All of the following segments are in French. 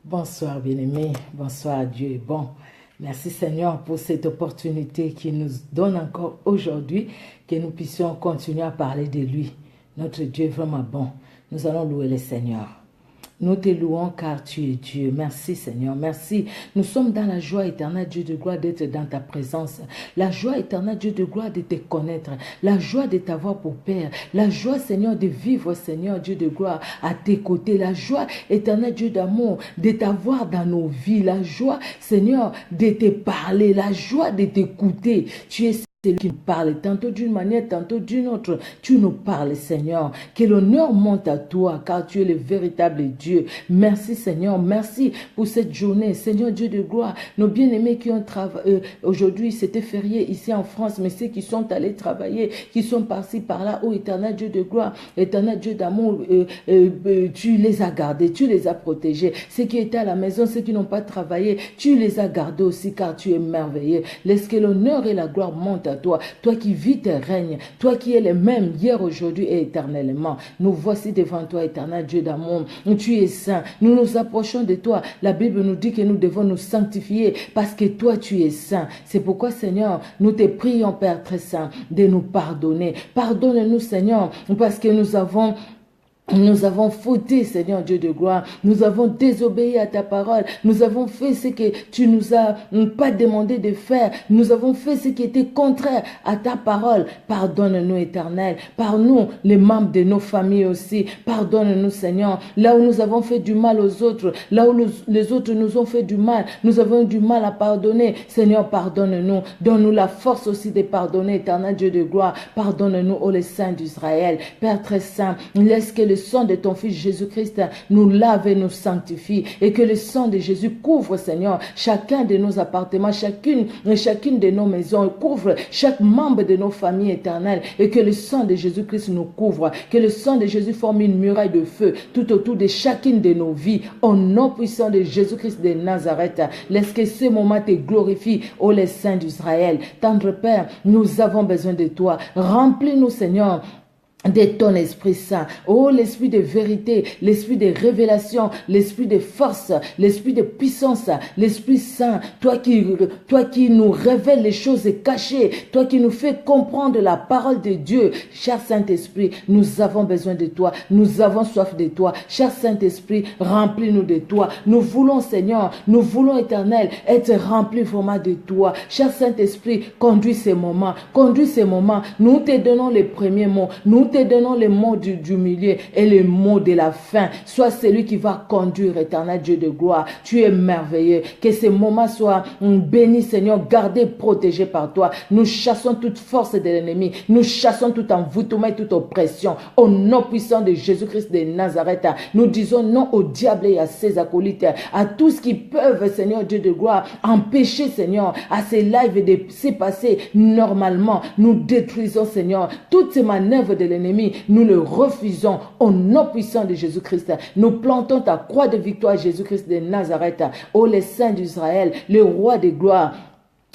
Bonsoir bien-aimés, bonsoir, Dieu est bon. Merci Seigneur pour cette opportunité qu'il nous donne encore aujourd'hui, que nous puissions continuer à parler de lui. Notre Dieu est vraiment bon. Nous allons louer le Seigneur. Nous te louons car tu es Dieu. Merci Seigneur, merci. Nous sommes dans la joie éternelle, Dieu de gloire, d'être dans ta présence. La joie éternelle, Dieu de gloire, de te connaître. La joie de t'avoir pour Père. La joie, Seigneur, de vivre, Seigneur, Dieu de gloire, à tes côtés. La joie éternelle, Dieu d'amour, de t'avoir dans nos vies. La joie, Seigneur, de te parler. La joie de t'écouter. Tu es celui qui nous parle, tantôt d'une manière, tantôt d'une autre. Tu nous parles, Seigneur. Que l'honneur monte à toi, car tu es le véritable Dieu. Merci, Seigneur. Merci pour cette journée. Seigneur Dieu de gloire, nos bien-aimés qui ont travaillé, aujourd'hui, c'était férié ici en France, mais ceux qui sont allés travailler, qui sont par-ci, par-là, ô éternel Dieu de gloire, éternel Dieu d'amour, tu les as gardés, tu les as protégés. Ceux qui étaient à la maison, ceux qui n'ont pas travaillé, tu les as gardés aussi, car tu es merveilleux. Laisse que l'honneur et la gloire montent à toi, toi qui vis tes règnes, toi qui es le même hier, aujourd'hui et éternellement. Nous voici devant toi, éternel Dieu d'amour. Tu es saint. Nous nous approchons de toi. La Bible nous dit que nous devons nous sanctifier parce que toi, tu es saint. C'est pourquoi, Seigneur, nous te prions, Père très saint, de nous pardonner. Pardonne-nous, Seigneur, parce que nous avons fauté, Seigneur Dieu de gloire. Nous avons désobéi à ta parole. Nous avons fait ce que tu nous as pas demandé de faire. Nous avons fait ce qui était contraire à ta parole. Pardonne-nous, éternel. Pardonne-nous, les membres de nos familles aussi. Pardonne-nous, Seigneur. Là où nous avons fait du mal aux autres, là où les autres nous ont fait du mal, nous avons eu du mal à pardonner. Seigneur, pardonne-nous. Donne-nous la force aussi de pardonner, éternel Dieu de gloire. Pardonne-nous, ô les saints d'Israël. Père très saint, laisse que le sang de ton Fils Jésus-Christ nous lave et nous sanctifie, et que le sang de Jésus couvre, Seigneur, chacun de nos appartements, chacune de nos maisons, couvre chaque membre de nos familles éternelles, et que le sang de Jésus-Christ nous couvre, que le sang de Jésus forme une muraille de feu tout autour de chacune de nos vies, au nom puissant de Jésus-Christ de Nazareth. Laisse que ce moment te glorifie, ô les saints d'Israël. Tendre Père, nous avons besoin de toi. Remplis-nous, Seigneur, de ton Esprit Saint. Oh, l'Esprit de vérité, l'Esprit de révélation, l'Esprit de force, l'Esprit de puissance, l'Esprit Saint, toi qui nous révèles les choses cachées, toi qui nous fais comprendre la parole de Dieu. Cher Saint-Esprit, nous avons besoin de toi, nous avons soif de toi. Cher Saint-Esprit, remplis-nous de toi. Nous voulons, Seigneur, nous voulons, Éternel, être remplis vraiment de toi. Cher Saint-Esprit, conduis ces moments, conduis ces moments. Nous te donnons les premiers mots, nous te donnons les mots du milieu et les mots de la fin. Sois celui qui va conduire, éternel Dieu de gloire. Tu es merveilleux. Que ces moments soient bénis, Seigneur, gardés, protégés par toi. Nous chassons toute force de l'ennemi. Nous chassons tout envoûtement et toute oppression. Au nom puissant de Jésus-Christ de Nazareth, nous disons non au diable et à ses acolytes, à tous qui peuvent, Seigneur Dieu de gloire, empêcher, Seigneur, à ces lives de se passer normalement. Nous détruisons, Seigneur, toutes ces manœuvres de l'ennemi. Nous le refusons au nom puissant de Jésus-Christ. Nous plantons ta croix de victoire, Jésus-Christ de Nazareth. Ô les saints d'Israël, le roi de gloire,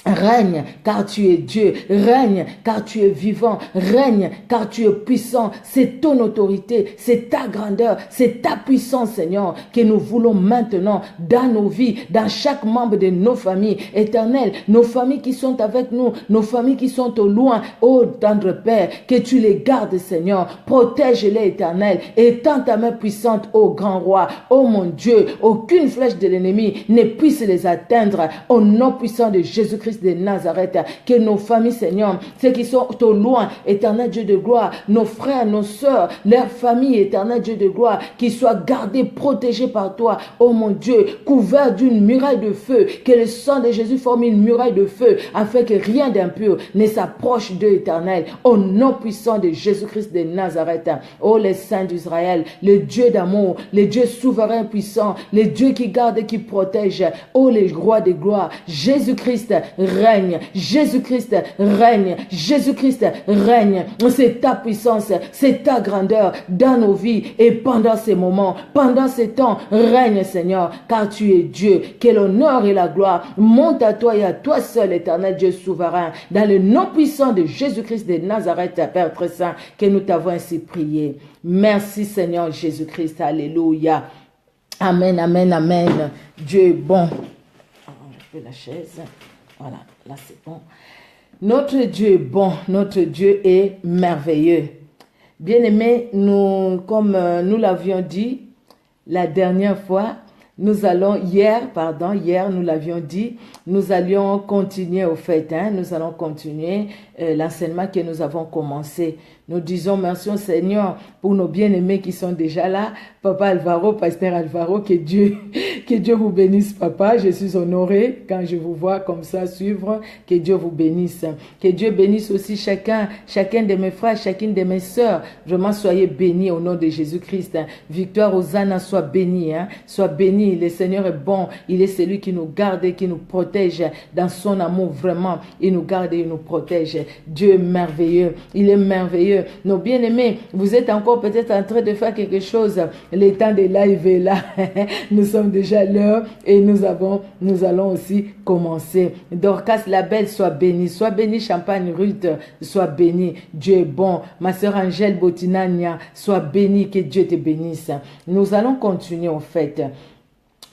règne car tu es Dieu, règne car tu es vivant, règne car tu es puissant. C'est ton autorité, c'est ta grandeur, c'est ta puissance, Seigneur, que nous voulons maintenant dans nos vies, dans chaque membre de nos familles. Éternel, nos familles qui sont avec nous, nos familles qui sont au loin, ô tendre Père, que tu les gardes, Seigneur, protège-les, Éternel, étends ta main puissante, ô grand roi, ô mon Dieu, aucune flèche de l'ennemi ne puisse les atteindre, au nom puissant de Jésus-Christ de Nazareth. Que nos familles, Seigneur, ceux qui sont au loin, éternel Dieu de gloire, nos frères, nos sœurs, leurs familles, éternel Dieu de gloire, qui soient gardés, protégés par toi, oh mon Dieu, couverts d'une muraille de feu, que le sang de Jésus forme une muraille de feu, afin que rien d'impur ne s'approche d'eux, éternel, au nom puissant de Jésus-Christ de Nazareth. Oh les saints d'Israël, le Dieu d'amour, le Dieu souverain puissant, le Dieu qui garde et qui protège, oh les rois de gloire, Jésus-Christ règne, Jésus-Christ règne, Jésus-Christ règne. C'est ta puissance, c'est ta grandeur dans nos vies et pendant ces moments, pendant ces temps, règne, Seigneur, car tu es Dieu. Que l'honneur et la gloire montent à toi et à toi seul, éternel Dieu souverain, dans le nom puissant de Jésus-Christ de Nazareth, Père très saint, que nous t'avons ainsi prié. Merci, Seigneur Jésus-Christ, alléluia. Amen, amen, amen. Dieu est bon. Je fais la chaise. Voilà, là c'est bon. Notre Dieu est bon, notre Dieu est merveilleux. Bien-aimés, comme nous l'avions dit la dernière fois, hier, nous l'avions dit, nous allions continuer au fait, nous allons continuer l'enseignement que nous avons commencé. Nous disons merci au Seigneur pour nos bien-aimés qui sont déjà là. Papa Alvaro, Pasteur Alvaro, que Dieu vous bénisse, papa. Je suis honorée quand je vous vois comme ça suivre. Que Dieu vous bénisse. Que Dieu bénisse aussi chacun de mes frères, chacune de mes sœurs. Vraiment, soyez bénis au nom de Jésus-Christ. Victoire Hosanna, sois béni. Sois béni. Le Seigneur est bon. Il est celui qui nous garde et qui nous protège dans son amour. Vraiment, il nous garde et il nous protège. Dieu est merveilleux. Il est merveilleux. Nos bien-aimés, vous êtes encore peut-être en train de faire quelque chose. Le temps de live est là. Nous sommes déjà à l'heure et nous allons aussi commencer. Dorcas la belle, sois bénie. Sois bénie, Champagne Ruth, sois bénie. Dieu est bon. Ma sœur Angèle Botinania, sois bénie, que Dieu te bénisse. Nous allons continuer en fait.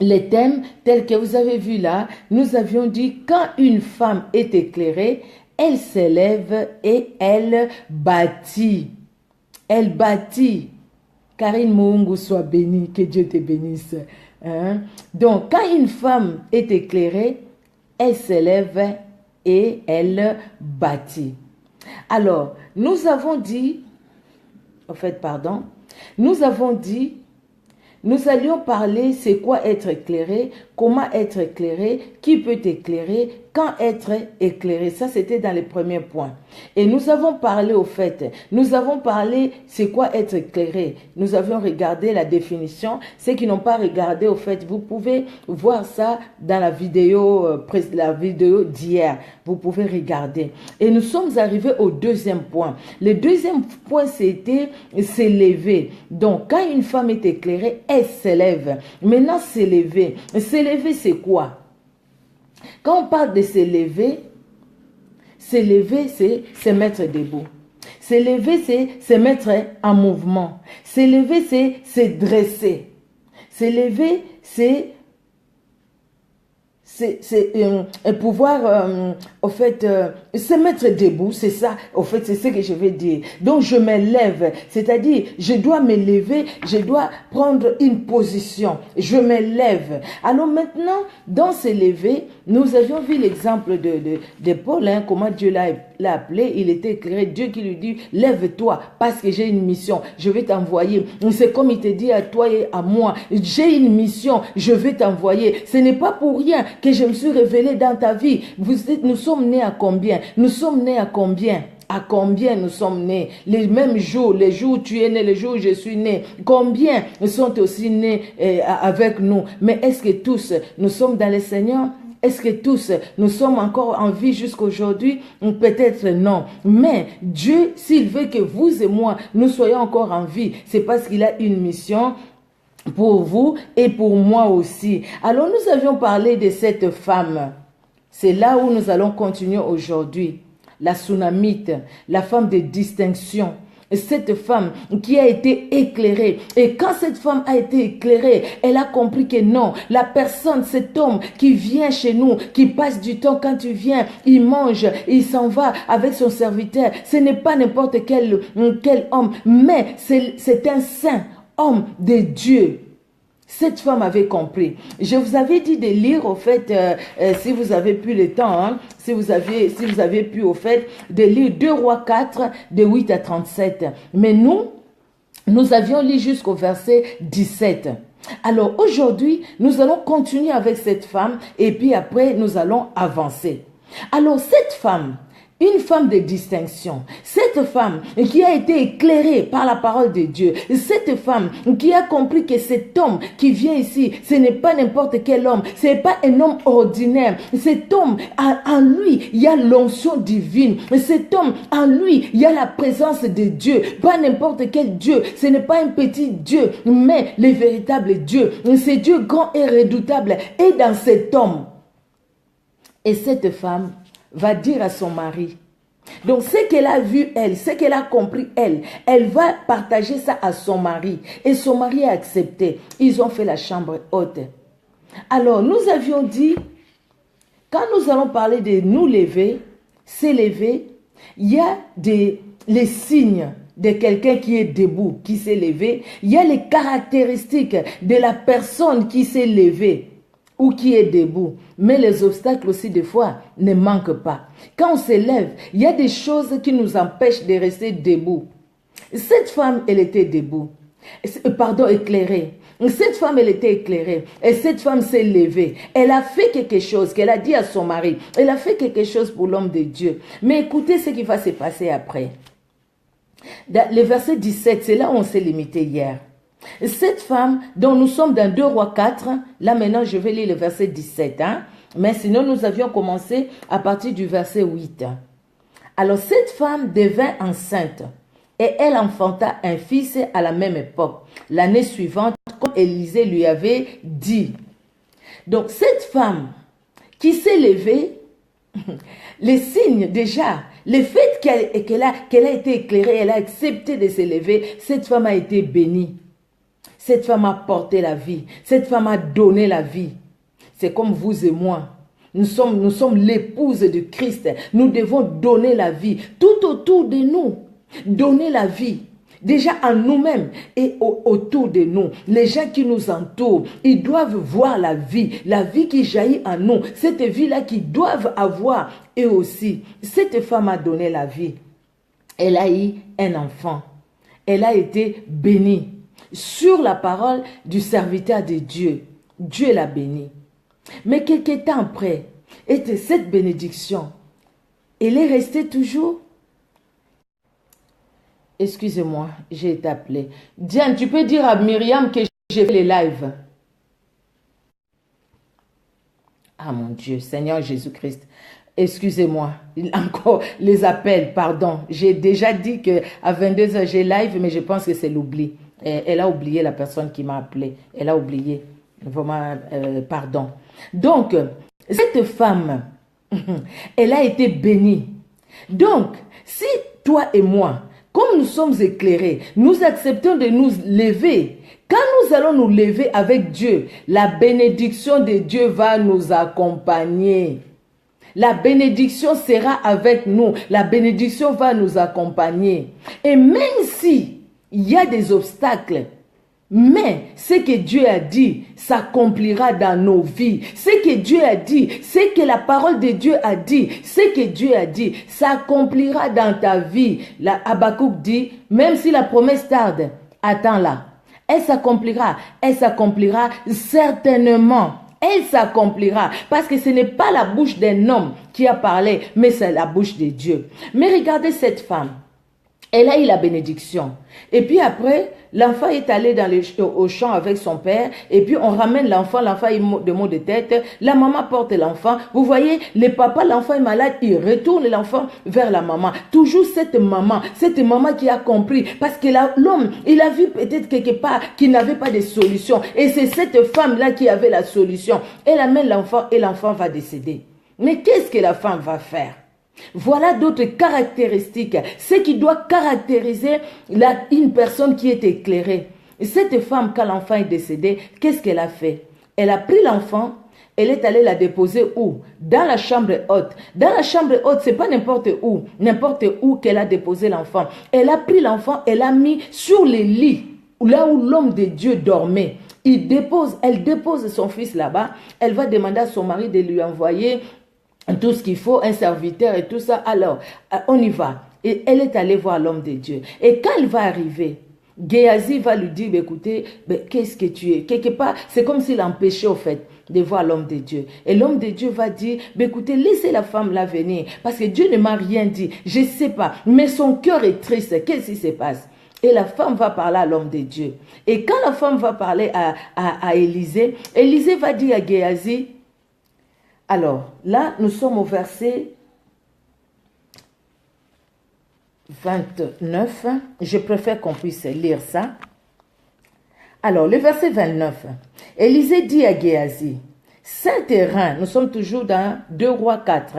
Les thèmes tels que vous avez vu là, nous avions dit quand une femme est éclairée, elle s'élève et elle bâtit. Elle bâtit. Karine Moungu, soit bénie, que Dieu te bénisse. Donc, quand une femme est éclairée, elle s'élève et elle bâtit. Alors, nous avons dit, nous allions parler c'est quoi être éclairé, comment être éclairé, qui peut éclairer, quand être éclairé. Ça, c'était dans les premiers points. Et nous avons parlé c'est quoi être éclairé. Nous avions regardé la définition. Ceux qui n'ont pas regardé, vous pouvez voir ça dans la vidéo d'hier. Vous pouvez regarder. Et nous sommes arrivés au deuxième point. Le deuxième point, c'était s'élever. Donc, quand une femme est éclairée, elle s'élève. Maintenant, s'élever. S'élever, c'est quoi? Quand on parle de s'élever, c'est se mettre debout. S'élever, c'est se mettre en mouvement. S'élever, c'est se dresser. S'élever, c'est pouvoir, se mettre debout, c'est ça, c'est ce que je vais dire. Donc, je me lève, c'est-à-dire, je dois me lever, je dois prendre une position, je me lève. Alors maintenant, dans se lever, nous avions vu l'exemple de Paul, comment Dieu l'a appelé, il était éclairé, Dieu qui lui dit, lève-toi, parce que j'ai une mission, je vais t'envoyer. C'est comme il te dit à toi et à moi, j'ai une mission, je vais t'envoyer. Ce n'est pas pour rien que je me suis révélé dans ta vie. Nous sommes nés à combien? Nous sommes nés à combien? À combien nous sommes nés? Les mêmes jours, les jours où tu es né, les jours où je suis né. Combien sont aussi nés avec nous? Mais est-ce que tous, nous sommes dans le Seigneur? Est-ce que tous, nous sommes encore en vie jusqu'aujourd'hui? Peut-être non. Mais Dieu, s'il veut que vous et moi, nous soyons encore en vie, c'est parce qu'il a une mission pour vous et pour moi aussi. Alors nous avions parlé de cette femme. C'est là où nous allons continuer aujourd'hui. La Sunamite, la femme de distinction. Cette femme qui a été éclairée. Et quand cette femme a été éclairée, elle a compris que non, la personne, cet homme qui vient chez nous, qui passe du temps quand tu viens, il mange, il s'en va avec son serviteur. Ce n'est pas n'importe quel homme, mais c'est un saint homme de Dieu. Cette femme avait compris. Je vous avais dit de lire, si vous avez plus le temps, si vous avez pu, de lire 2 Rois 4, de 8 à 37. Mais nous avions lu jusqu'au verset 17. Alors aujourd'hui, nous allons continuer avec cette femme et puis après, nous allons avancer. Alors cette femme, une femme de distinction, cette femme qui a été éclairée par la parole de Dieu, cette femme qui a compris que cet homme qui vient ici, ce n'est pas n'importe quel homme, ce n'est pas un homme ordinaire, cet homme, en lui, il y a l'onction divine, cet homme, en lui, il y a la présence de Dieu, pas n'importe quel Dieu, ce n'est pas un petit Dieu, mais le véritable Dieu, c'est Dieu grand et redoutable, et dans cet homme. Et cette femme va dire à son mari, Donc, ce qu'elle a vu, elle, ce qu'elle a compris, elle va partager ça à son mari. Et son mari a accepté. Ils ont fait la chambre haute. Alors, nous avions dit, quand nous allons parler de nous lever, s'élever, il y a les signes de quelqu'un qui est debout, qui s'est levé. Il y a les caractéristiques de la personne qui s'est levée ou qui est debout. Mais les obstacles aussi, des fois, ne manquent pas. Quand on se lève, il y a des choses qui nous empêchent de rester debout. Cette femme, elle était debout. Pardon, éclairée. Cette femme, elle était éclairée. Et cette femme s'est levée. Elle a fait quelque chose qu'elle a dit à son mari. Elle a fait quelque chose pour l'homme de Dieu. Mais écoutez ce qui va se passer après. Dans le verset 17, c'est là où on s'est limité hier. Cette femme, dont nous sommes dans 2 Rois 4, là maintenant je vais lire le verset 17, mais sinon nous avions commencé à partir du verset 8. Alors cette femme devint enceinte et elle enfanta un fils à la même époque, l'année suivante, comme Élisée lui avait dit. Donc cette femme qui s'est levée, les signes déjà, le fait qu'elle a été éclairée, elle a accepté de se lever, cette femme a été bénie. Cette femme a porté la vie. Cette femme a donné la vie. C'est comme vous et moi. Nous sommes l'épouse de Christ. Nous devons donner la vie. Tout autour de nous. Donner la vie. Déjà en nous-mêmes et autour de nous. Les gens qui nous entourent, ils doivent voir la vie qui jaillit en nous. Cette vie-là qu'ils doivent avoir eux aussi. Cette femme a donné la vie. Elle a eu un enfant. Elle a été bénie. Sur la parole du serviteur de Dieu. Dieu l'a béni. Mais quelque temps après, et cette bénédiction, elle est restée toujours. Excusez-moi, j'ai été appelée. Diane, tu peux dire à Myriam que j'ai fait les lives. Ah mon Dieu, Seigneur Jésus-Christ. Excusez-moi, encore les appels, pardon. J'ai déjà dit qu'à 22h j'ai live, mais je pense que c'est l'oubli. Elle a oublié la personne qui m'a appelé. Elle a oublié. Vraiment, pardon. Donc, cette femme, elle a été bénie. Donc, si toi et moi, comme nous sommes éclairés, nous acceptons de nous lever. Quand nous allons nous lever avec Dieu, la bénédiction de Dieu va nous accompagner. La bénédiction sera avec nous. La bénédiction va nous accompagner. Et même si il y a des obstacles, mais ce que Dieu a dit s'accomplira dans nos vies. Ce que Dieu a dit, ce que la parole de Dieu a dit, ce que Dieu a dit s'accomplira dans ta vie. La Habakkuk dit, même si la promesse tarde, attends-la. Elle s'accomplira certainement. Elle s'accomplira parce que ce n'est pas la bouche d'un homme qui a parlé, mais c'est la bouche de Dieu. Mais regardez cette femme. Elle a eu la bénédiction. Et puis après, l'enfant est allé au champ avec son père. Et puis on ramène l'enfant. L'enfant est de maux de tête. La maman porte l'enfant. Vous voyez, le papa, l'enfant est malade. Il retourne l'enfant vers la maman. Toujours cette maman qui a compris. Parce que l'homme, il a vu peut-être quelque part qu'il n'avait pas de solution. Et c'est cette femme-là qui avait la solution. Elle amène l'enfant et l'enfant va décéder. Mais qu'est-ce que la femme va faire? Voilà d'autres caractéristiques, ce qui doit caractériser une personne qui est éclairée. Et cette femme, quand l'enfant est décédé, qu'est-ce qu'elle a fait? Elle a pris l'enfant, elle est allée la déposer où? Dans la chambre haute. Dans la chambre haute, c'est pas n'importe où qu'elle a déposé l'enfant. Elle a pris l'enfant, elle l'a mis sur le lit, là où l'homme de Dieu dormait. Elle dépose son fils là-bas, elle va demander à son mari de lui envoyer tout ce qu'il faut, un serviteur et tout ça. Alors, on y va. Et elle est allée voir l'homme de Dieu. Et quand elle va arriver, Géasi va lui dire, écoutez, qu'est-ce que tu es? Quelque part, c'est comme s'il empêchait au fait de voir l'homme de Dieu. Et l'homme de Dieu va dire, écoutez, laissez la femme là venir. Parce que Dieu ne m'a rien dit. Je ne sais pas. Mais son cœur est triste. Qu'est-ce qui se passe? Et la femme va parler à l'homme de Dieu. Et quand la femme va parler à Élisée, Élisée va dire à Géasi, alors, là, nous sommes au verset 29. Je préfère qu'on puisse lire ça. Alors, le verset 29. Élisée dit à Géasi, Saint terrain, nous sommes toujours dans 2 Rois 4,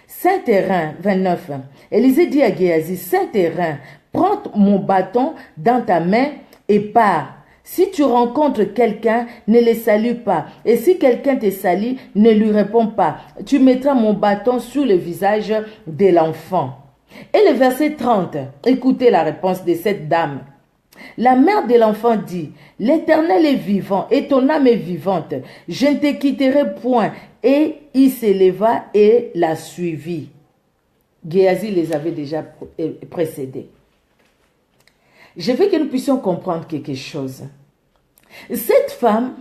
Saint terrain, 29. Élisée dit à Géasi, Saint terrain, prends mon bâton dans ta main et pars. Si tu rencontres quelqu'un, ne le salue pas. Et si quelqu'un te salue, ne lui réponds pas. Tu mettras mon bâton sur le visage de l'enfant. Et le verset 30, écoutez la réponse de cette dame. La mère de l'enfant dit, l'Éternel est vivant et ton âme est vivante. Je ne te quitterai point. Et il s'éleva et la suivit. Géasi les avait déjà précédés. Je veux que nous puissions comprendre quelque chose. Cette femme,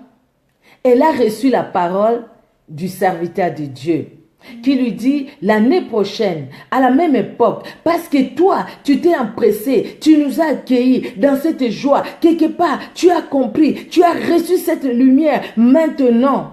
elle a reçu la parole du serviteur de Dieu qui lui dit l'année prochaine, à la même époque, parce que toi, tu t'es empressé, tu nous as accueillis dans cette joie, quelque part, tu as compris, tu as reçu cette lumière. Maintenant,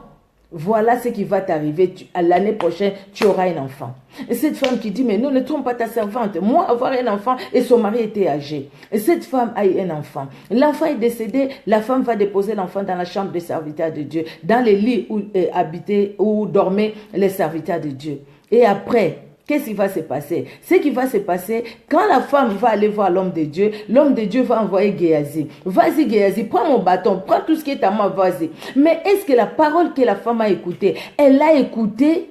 voilà ce qui va t'arriver. À l'année prochaine, tu auras un enfant. Et cette femme qui dit, mais non, ne trompe pas ta servante. Moi, avoir un enfant et son mari était âgé. Et cette femme a eu un enfant. L'enfant est décédé. La femme va déposer l'enfant dans la chambre des serviteurs de Dieu, dans les lits où habitaient, où dormaient les serviteurs de Dieu. Et après, qu'est-ce qui va se passer? Ce qui va se passer, quand la femme va aller voir l'homme de Dieu va envoyer Géasi. Vas-y Géasi, prends mon bâton, prends tout ce qui est à moi, vas-y. Mais est-ce que la parole que la femme a écoutée, elle l'a écoutée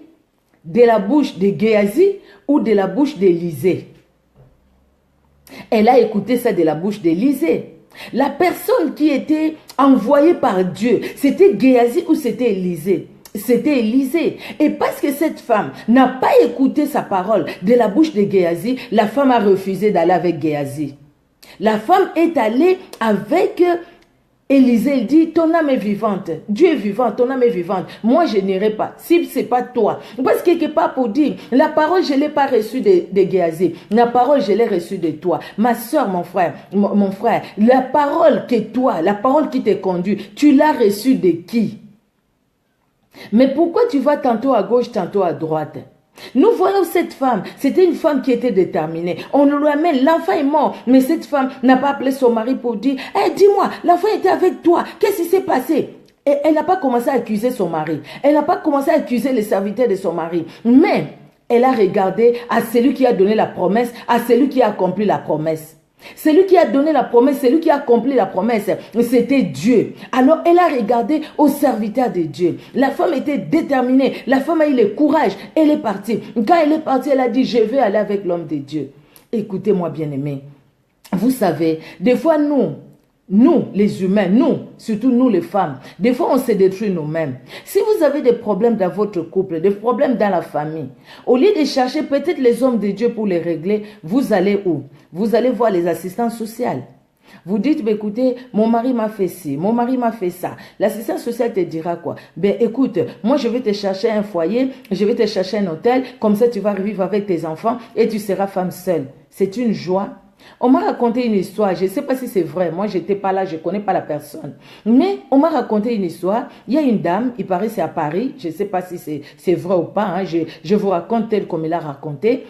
de la bouche de Géasi ou de la bouche d'Élisée? Elle a écouté ça de la bouche d'Élisée. La personne qui était envoyée par Dieu, c'était Géasi ou c'était Élisée? C'était Élisée. Et parce que cette femme n'a pas écouté sa parole de la bouche de Géasi, la femme a refusé d'aller avec Géasi. La femme est allée avec Élisée. Elle dit, ton âme est vivante. Dieu est vivant, ton âme est vivante. Moi, je n'irai pas. Si ce n'est pas toi. Parce que quelque part pour dire, la parole, je ne l'ai pas reçue de Géasi. La parole, je l'ai reçue de toi. Ma soeur, mon frère, mon frère, la parole que toi, la parole qui te conduit, tu l'as reçue de qui? Mais pourquoi tu vas tantôt à gauche, tantôt à droite? Nous voyons cette femme, c'était une femme qui était déterminée. On lui amène, l'enfant est mort, mais cette femme n'a pas appelé son mari pour dire, hey, dis-moi, l'enfant était avec toi, qu'est-ce qui s'est passé? Et elle n'a pas commencé à accuser son mari, elle n'a pas commencé à accuser les serviteurs de son mari, mais elle a regardé à celui qui a donné la promesse, à celui qui a accompli la promesse. Celui qui a donné la promesse, celui qui a accompli la promesse, c'était Dieu. Alors elle a regardé au serviteur de Dieu. La femme était déterminée, la femme a eu le courage, elle est partie. Quand elle est partie, elle a dit, je vais aller avec l'homme de Dieu. Écoutez-moi bien aimé, vous savez, des fois nous, les humains, nous, surtout nous les femmes, des fois on se détruit nous-mêmes. Si vous avez des problèmes dans votre couple, des problèmes dans la famille, au lieu de chercher peut-être les hommes de Dieu pour les régler, vous allez où? Vous allez voir les assistants sociaux. Vous dites, ben, écoutez, mon mari m'a fait ci, mon mari m'a fait ça. L'assistant social te dira quoi? Ben écoute, moi je vais te chercher un foyer, je vais te chercher un hôtel, comme ça tu vas vivre avec tes enfants et tu seras femme seule. C'est une joie. On m'a raconté une histoire, je ne sais pas si c'est vrai, moi j'étais pas là, je ne connais pas la personne. Mais on m'a raconté une histoire, il y a une dame, il paraît c'est à Paris, je ne sais pas si c'est vrai ou pas, hein, je vous raconte tel comme il a raconté.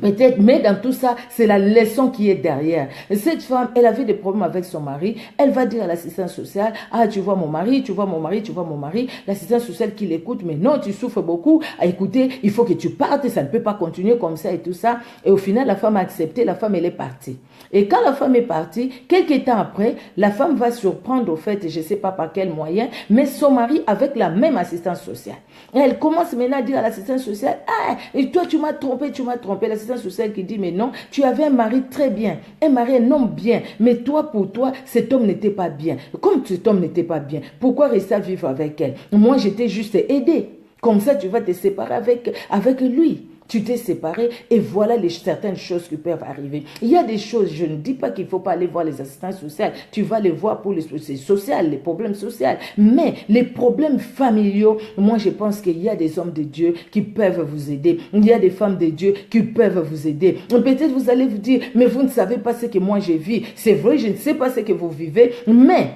Peut-être, mais dans tout ça, c'est la leçon qui est derrière. Cette femme, elle avait des problèmes avec son mari. Elle va dire à l'assistante sociale, ah, tu vois mon mari, tu vois mon mari, tu vois mon mari. L'assistante sociale qui l'écoute, mais non, tu souffres beaucoup. Ah, écoutez, il faut que tu partes, ça ne peut pas continuer comme ça et tout ça. Et au final, la femme a accepté, la femme, elle est partie. Et quand la femme est partie, quelques temps après, la femme va surprendre au fait, je ne sais pas par quel moyen, mais son mari avec la même assistance sociale. Et elle commence maintenant à dire à l'assistante sociale, ah, et toi tu m'as trompé, tu m'as trompé. L'assistante sociale qui dit, mais non, tu avais un mari très bien, un mari, un homme bien, mais toi, pour toi, cet homme n'était pas bien. Comme cet homme n'était pas bien, pourquoi rester à vivre avec elle? Moi, j'étais juste aidée. Comme ça, tu vas te séparer avec lui. Tu t'es séparé et voilà certaines choses qui peuvent arriver. Il y a des choses, je ne dis pas qu'il ne faut pas aller voir les assistants sociaux. Tu vas les voir pour les problèmes sociaux. Mais les problèmes familiaux, moi je pense qu'il y a des hommes de Dieu qui peuvent vous aider. Il y a des femmes de Dieu qui peuvent vous aider. Peut-être vous allez vous dire, mais vous ne savez pas ce que moi je vis. C'est vrai, je ne sais pas ce que vous vivez, mais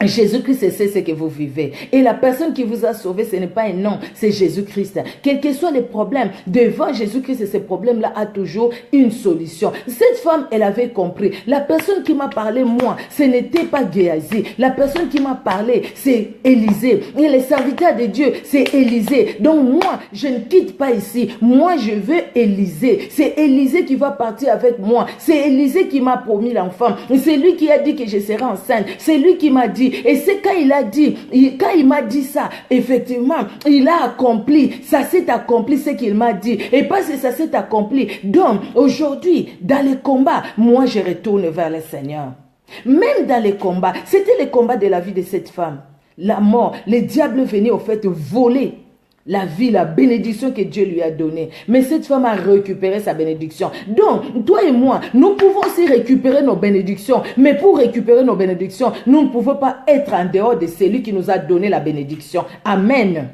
Jésus-Christ sait ce que vous vivez. Et la personne qui vous a sauvé, ce n'est pas un nom, c'est Jésus-Christ. Quels que soient les problèmes, devant Jésus-Christ, ces problèmes-là a toujours une solution. Cette femme, elle avait compris. La personne qui m'a parlé, moi, ce n'était pas Géasi. La personne qui m'a parlé, c'est Élisée. Et les serviteurs de Dieu, c'est Élisée. Donc moi, je ne quitte pas ici. Moi, je veux Élisée. C'est Élisée qui va partir avec moi. C'est Élisée qui m'a promis l'enfant. C'est lui qui a dit que je serai enceinte. C'est lui qui m'a dit. Et c'est quand il a dit, quand il m'a dit ça, effectivement, il a accompli, ça s'est accompli ce qu'il m'a dit. Et parce que ça s'est accompli, donc aujourd'hui, dans les combats, moi je retourne vers le Seigneur. Même dans les combats, c'était le combat de la vie de cette femme. La mort, le diable venait au fait voler la vie, la bénédiction que Dieu lui a donnée. Mais cette femme a récupéré sa bénédiction. Donc, toi et moi, nous pouvons aussi récupérer nos bénédictions. Mais pour récupérer nos bénédictions, nous ne pouvons pas être en dehors de celui qui nous a donné la bénédiction. Amen.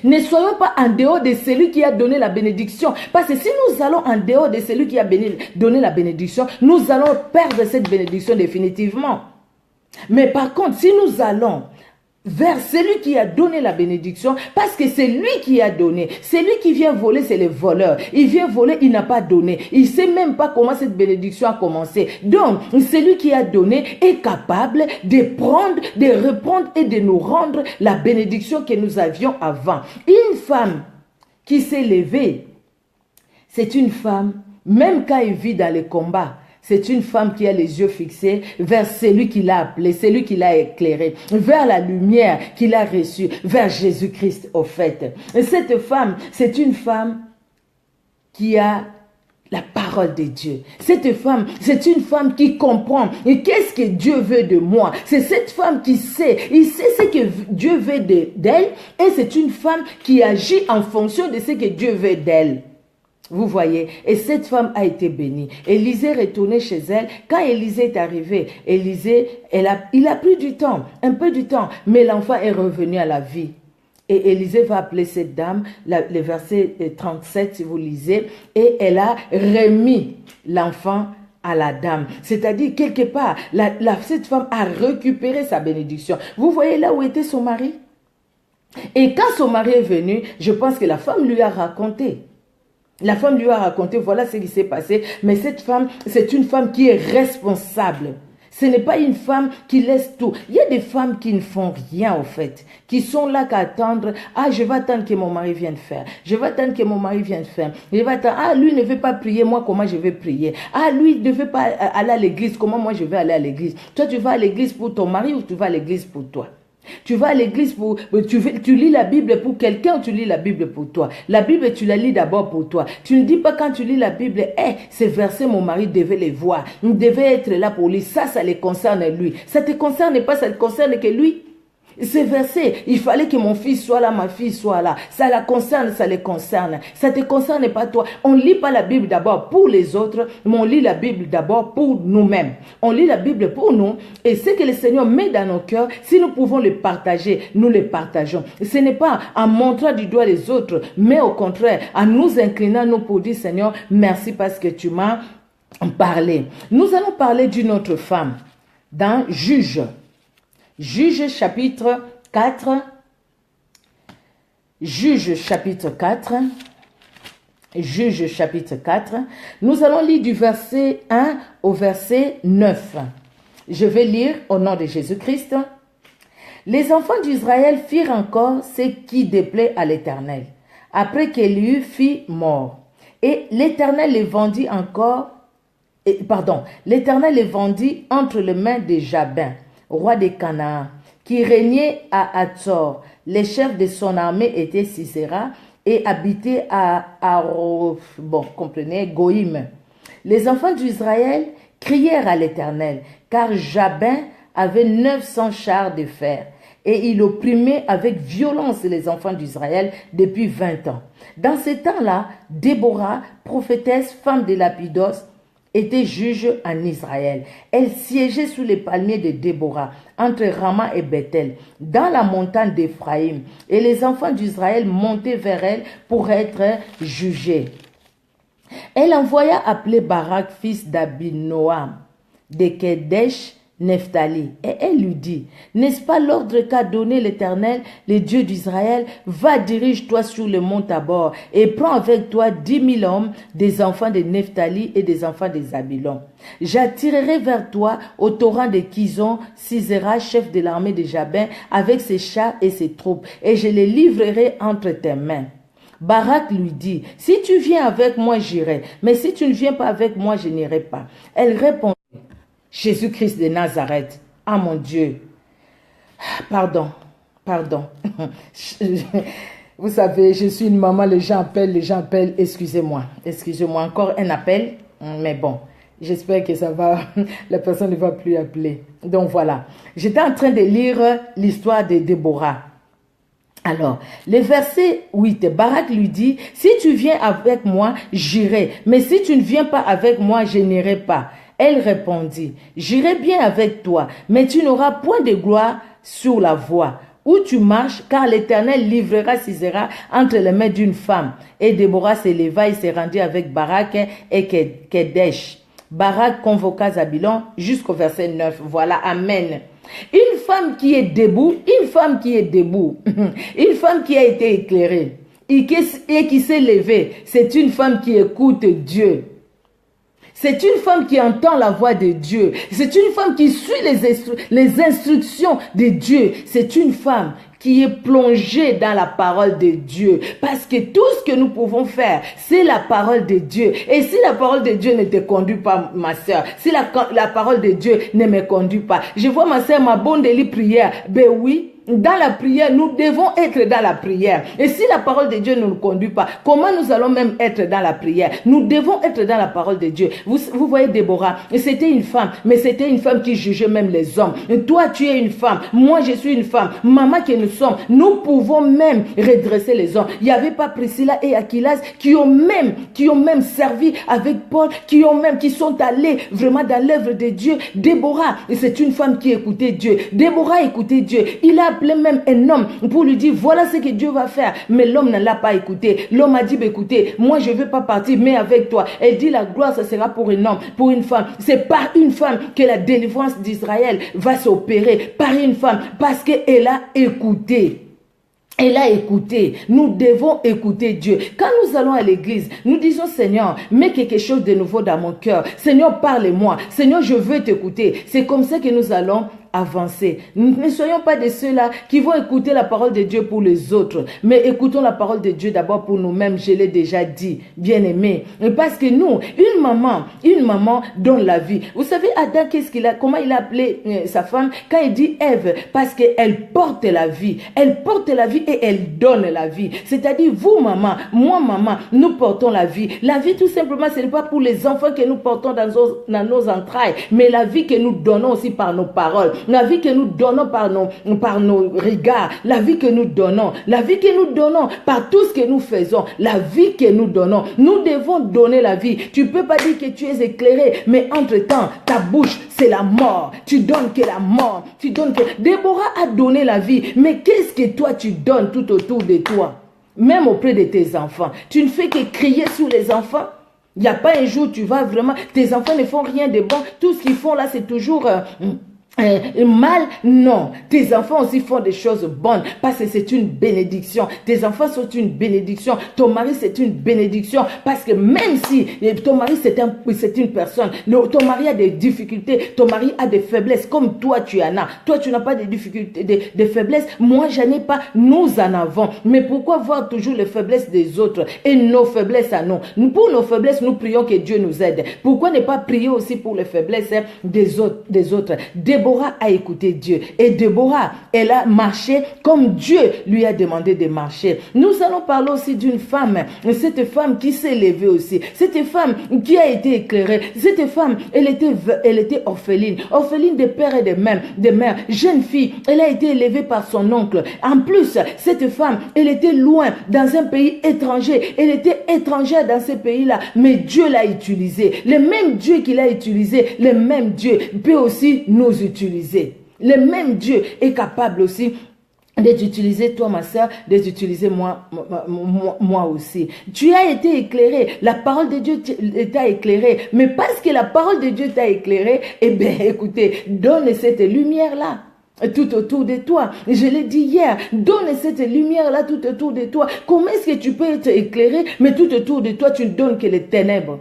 Ne soyons pas en dehors de celui qui a donné la bénédiction. Parce que si nous allons en dehors de celui qui a donné la bénédiction, nous allons perdre cette bénédiction définitivement. Mais par contre, si nous allons vers celui qui a donné la bénédiction, parce que c'est lui qui a donné. Celui qui vient voler, c'est le voleur. Il vient voler, il n'a pas donné. Il ne sait même pas comment cette bénédiction a commencé. Donc, celui qui a donné est capable de prendre, de reprendre et de nous rendre la bénédiction que nous avions avant. Une femme qui s'est levée, c'est une femme, même quand elle vit dans les combats, c'est une femme qui a les yeux fixés vers celui qui l'a appelé, celui qui l'a éclairé, vers la lumière qu'il a reçue, vers Jésus-Christ au fait. Et cette femme, c'est une femme qui a la parole de Dieu. Cette femme, c'est une femme qui comprend. Et qu'est-ce que Dieu veut de moi? C'est cette femme qui sait. Il sait ce que Dieu veut d'elle. Et c'est une femme qui agit en fonction de ce que Dieu veut d'elle. Vous voyez, et cette femme a été bénie. Élisée est retourné chez elle. Quand Élisée est arrivé, Élisée, il a pris du temps, un peu du temps, mais l'enfant est revenu à la vie. Et Élisée va appeler cette dame, le verset 37 si vous lisez, et elle a remis l'enfant à la dame. C'est-à-dire, quelque part, cette femme a récupéré sa bénédiction. Vous voyez là où était son mari? Et quand son mari est venu, je pense que la femme lui a raconté. La femme lui a raconté, voilà ce qui s'est passé. Mais cette femme, c'est une femme qui est responsable. Ce n'est pas une femme qui laisse tout. Il y a des femmes qui ne font rien au fait. Qui sont là qu'à attendre. Ah, je vais attendre que mon mari vienne faire. Je vais attendre que mon mari vienne faire. Je vais attendre. Ah, lui ne veut pas prier. Moi, comment je vais prier? Ah, lui ne veut pas aller à l'église. Comment moi je vais aller à l'église? Toi, tu vas à l'église pour ton mari ou tu vas à l'église pour toi? Tu vas à l'église pour... Tu lis la Bible pour quelqu'un ou tu lis la Bible pour toi? La Bible, tu la lis d'abord pour toi. Tu ne dis pas quand tu lis la Bible, ces versets, mon mari devait les voir. Il devait être là pour lui. Ça les concerne lui. Ça ne te concerne pas, ça ne concerne que lui. Ces versets, il fallait que mon fils soit là, ma fille soit là. Ça la concerne, ça les concerne. Ça ne te concerne pas toi. On ne lit pas la Bible d'abord pour les autres, mais on lit la Bible d'abord pour nous-mêmes. On lit la Bible pour nous et ce que le Seigneur met dans nos cœurs, si nous pouvons le partager, nous le partageons. Ce n'est pas en montrant du doigt les autres, mais au contraire, en nous inclinant, nous pour dire Seigneur, merci parce que tu m'as parlé. Nous allons parler d'une autre femme dans Juge. Juge chapitre 4. Juge chapitre 4. Juge chapitre 4. Nous allons lire du verset 1 au verset 9. Je vais lire au nom de Jésus-Christ. Les enfants d'Israël firent encore ce qui déplaît à l'Éternel, après qu'Élihu fut mort. Et l'Éternel les vendit l'Éternel les vendit entre les mains de Jabin, roi de Canaan, qui régnait à Hatzor. Les chefs de son armée étaient Sisera et habitaient Goïm. Les enfants d'Israël crièrent à l'Éternel, car Jabin avait 900 chars de fer, et il opprimait avec violence les enfants d'Israël depuis 20 ans. Dans ce temps-là, Déborah, prophétesse, femme de Lapidos, était juge en Israël. Elle siégeait sous les palmiers de Déborah, entre Rama et Bethel, dans la montagne d'Éphraïm. Et les enfants d'Israël montaient vers elle pour être jugés. Elle envoya appeler Barak, fils d'Abinoam, de Kedesh Nephtali. Et elle lui dit, n'est-ce pas l'ordre qu'a donné l'Éternel, le Dieu d'Israël? Va, dirige-toi sur le mont Tabor et prends avec toi 10 000 hommes, des enfants de Nephtali et des enfants de Zabulon. J'attirerai vers toi au torrent de Kizon, Sisera, chef de l'armée de Jabin, avec ses chars et ses troupes, et je les livrerai entre tes mains. Barak lui dit, si tu viens avec moi, j'irai, mais si tu ne viens pas avec moi, je n'irai pas. Elle répondit, Jésus-Christ de Nazareth, ah mon Dieu, pardon. Vous savez, je suis une maman, les gens appellent, excusez-moi, encore un appel, mais bon, j'espère que ça va, la personne ne va plus appeler. Donc voilà, j'étais en train de lire l'histoire de Déborah. Alors, le verset 8, Barak lui dit, si tu viens avec moi, j'irai, mais si tu ne viens pas avec moi, je n'irai pas. Elle répondit, j'irai bien avec toi, mais tu n'auras point de gloire sur la voie où tu marches, car l'Éternel livrera Sisera entre les mains d'une femme. Et Déborah s'éleva et se rendit avec Barak et Kedesh. Barak convoqua Zabulon jusqu'au verset 9. Voilà, amen. Une femme qui est debout, une femme qui a été éclairée et qui s'est levée, c'est une femme qui écoute Dieu. C'est une femme qui entend la voix de Dieu. C'est une femme qui suit les instructions de Dieu. C'est une femme qui est plongée dans la parole de Dieu. Parce que tout ce que nous pouvons faire, c'est la parole de Dieu. Et si la parole de Dieu ne te conduit pas, ma soeur, si la parole de Dieu ne me conduit pas, je vois ma soeur, ma bonne délit prière, ben oui, dans la prière, nous devons être dans la prière. Et si la parole de Dieu ne nous conduit pas, comment nous allons même être dans la prière? Nous devons être dans la parole de Dieu. Vous voyez Déborah, c'était une femme, mais c'était une femme qui jugeait même les hommes. Et toi, tu es une femme, moi je suis une femme, maman que nous sommes, nous pouvons même redresser les hommes. Il n'y avait pas Priscilla et Aquilas qui ont même servi avec Paul, qui sont allés vraiment dans l'œuvre de Dieu. Déborah, c'est une femme qui écoutait Dieu. Déborah écoutait Dieu. Il a appelé même un homme pour lui dire voilà ce que Dieu va faire, mais l'homme ne l'a pas écouté. L'homme a dit écoutez, moi je ne veux pas partir, mais avec toi. Elle dit la gloire, ça sera pour un homme, pour une femme. C'est par une femme que la délivrance d'Israël va s'opérer, par une femme, parce qu'elle a écouté. Elle a écouté. Nous devons écouter Dieu. Quand nous allons à l'église, nous disons Seigneur, mets quelque chose de nouveau dans mon cœur. Seigneur, parle-moi. Seigneur, je veux t'écouter. C'est comme ça que nous allons avancer. Nous ne soyons pas de ceux-là qui vont écouter la parole de Dieu pour les autres, mais écoutons la parole de Dieu d'abord pour nous-mêmes. Je l'ai déjà dit, bien-aimés. Parce que nous, une maman donne la vie. Vous savez, Adam, comment il a appelé sa femme quand il dit Ève? Parce qu'elle porte la vie. Elle porte la vie et elle donne la vie. C'est-à-dire, vous, maman, moi, maman, nous portons la vie. La vie, tout simplement, ce n'est pas pour les enfants que nous portons dans nos entrailles, mais la vie que nous donnons aussi par nos paroles. La vie que nous donnons par nos regards, la vie que nous donnons par tout ce que nous faisons, la vie que nous donnons. Nous devons donner la vie. Tu ne peux pas dire que tu es éclairé, mais entre-temps, ta bouche, c'est la mort. Tu donnes que la mort. Déborah a donné la vie, mais qu'est-ce que toi tu donnes tout autour de toi? Même auprès de tes enfants. Tu ne fais que crier sur les enfants. Il n'y a pas un jour tu vas vraiment... Tes enfants ne font rien de bon. Tout ce qu'ils font là, c'est toujours... mal, non. Tes enfants aussi font des choses bonnes parce que c'est une bénédiction. Tes enfants sont une bénédiction. Ton mari c'est une bénédiction parce que même si ton mari c'est une personne, ton mari a des difficultés, ton mari a des faiblesses comme toi tu en as. Toi tu n'as pas de difficultés, des faiblesses. Moi j'en ai pas. Nous en avons. Mais pourquoi voir toujours les faiblesses des autres et nos faiblesses à nous? Pour nos faiblesses nous prions que Dieu nous aide. Pourquoi ne pas prier aussi pour les faiblesses des autres? Déborah a écouté Dieu et Déborah, elle a marché comme Dieu lui a demandé de marcher. Nous allons parler aussi d'une femme, cette femme qui s'est levée aussi, cette femme qui a été éclairée, cette femme, elle était orpheline de père et de mère, jeune fille, elle a été élevée par son oncle. En plus, cette femme, elle était loin dans un pays étranger, elle était étrangère dans ce pays-là, mais Dieu l'a utilisée. Le même Dieu qu'il a utilisé, le même Dieu peut aussi nous utiliser. Le même Dieu est capable aussi de t'utiliser toi, ma soeur, de t'utiliser moi aussi. Tu as été éclairé, la parole de Dieu t'a éclairé, mais parce que la parole de Dieu t'a éclairé, eh bien, écoutez, donne cette lumière-là tout autour de toi. Je l'ai dit hier, donne cette lumière-là tout autour de toi. Comment est-ce que tu peux être éclairé, mais tout autour de toi, tu ne donnes que les ténèbres?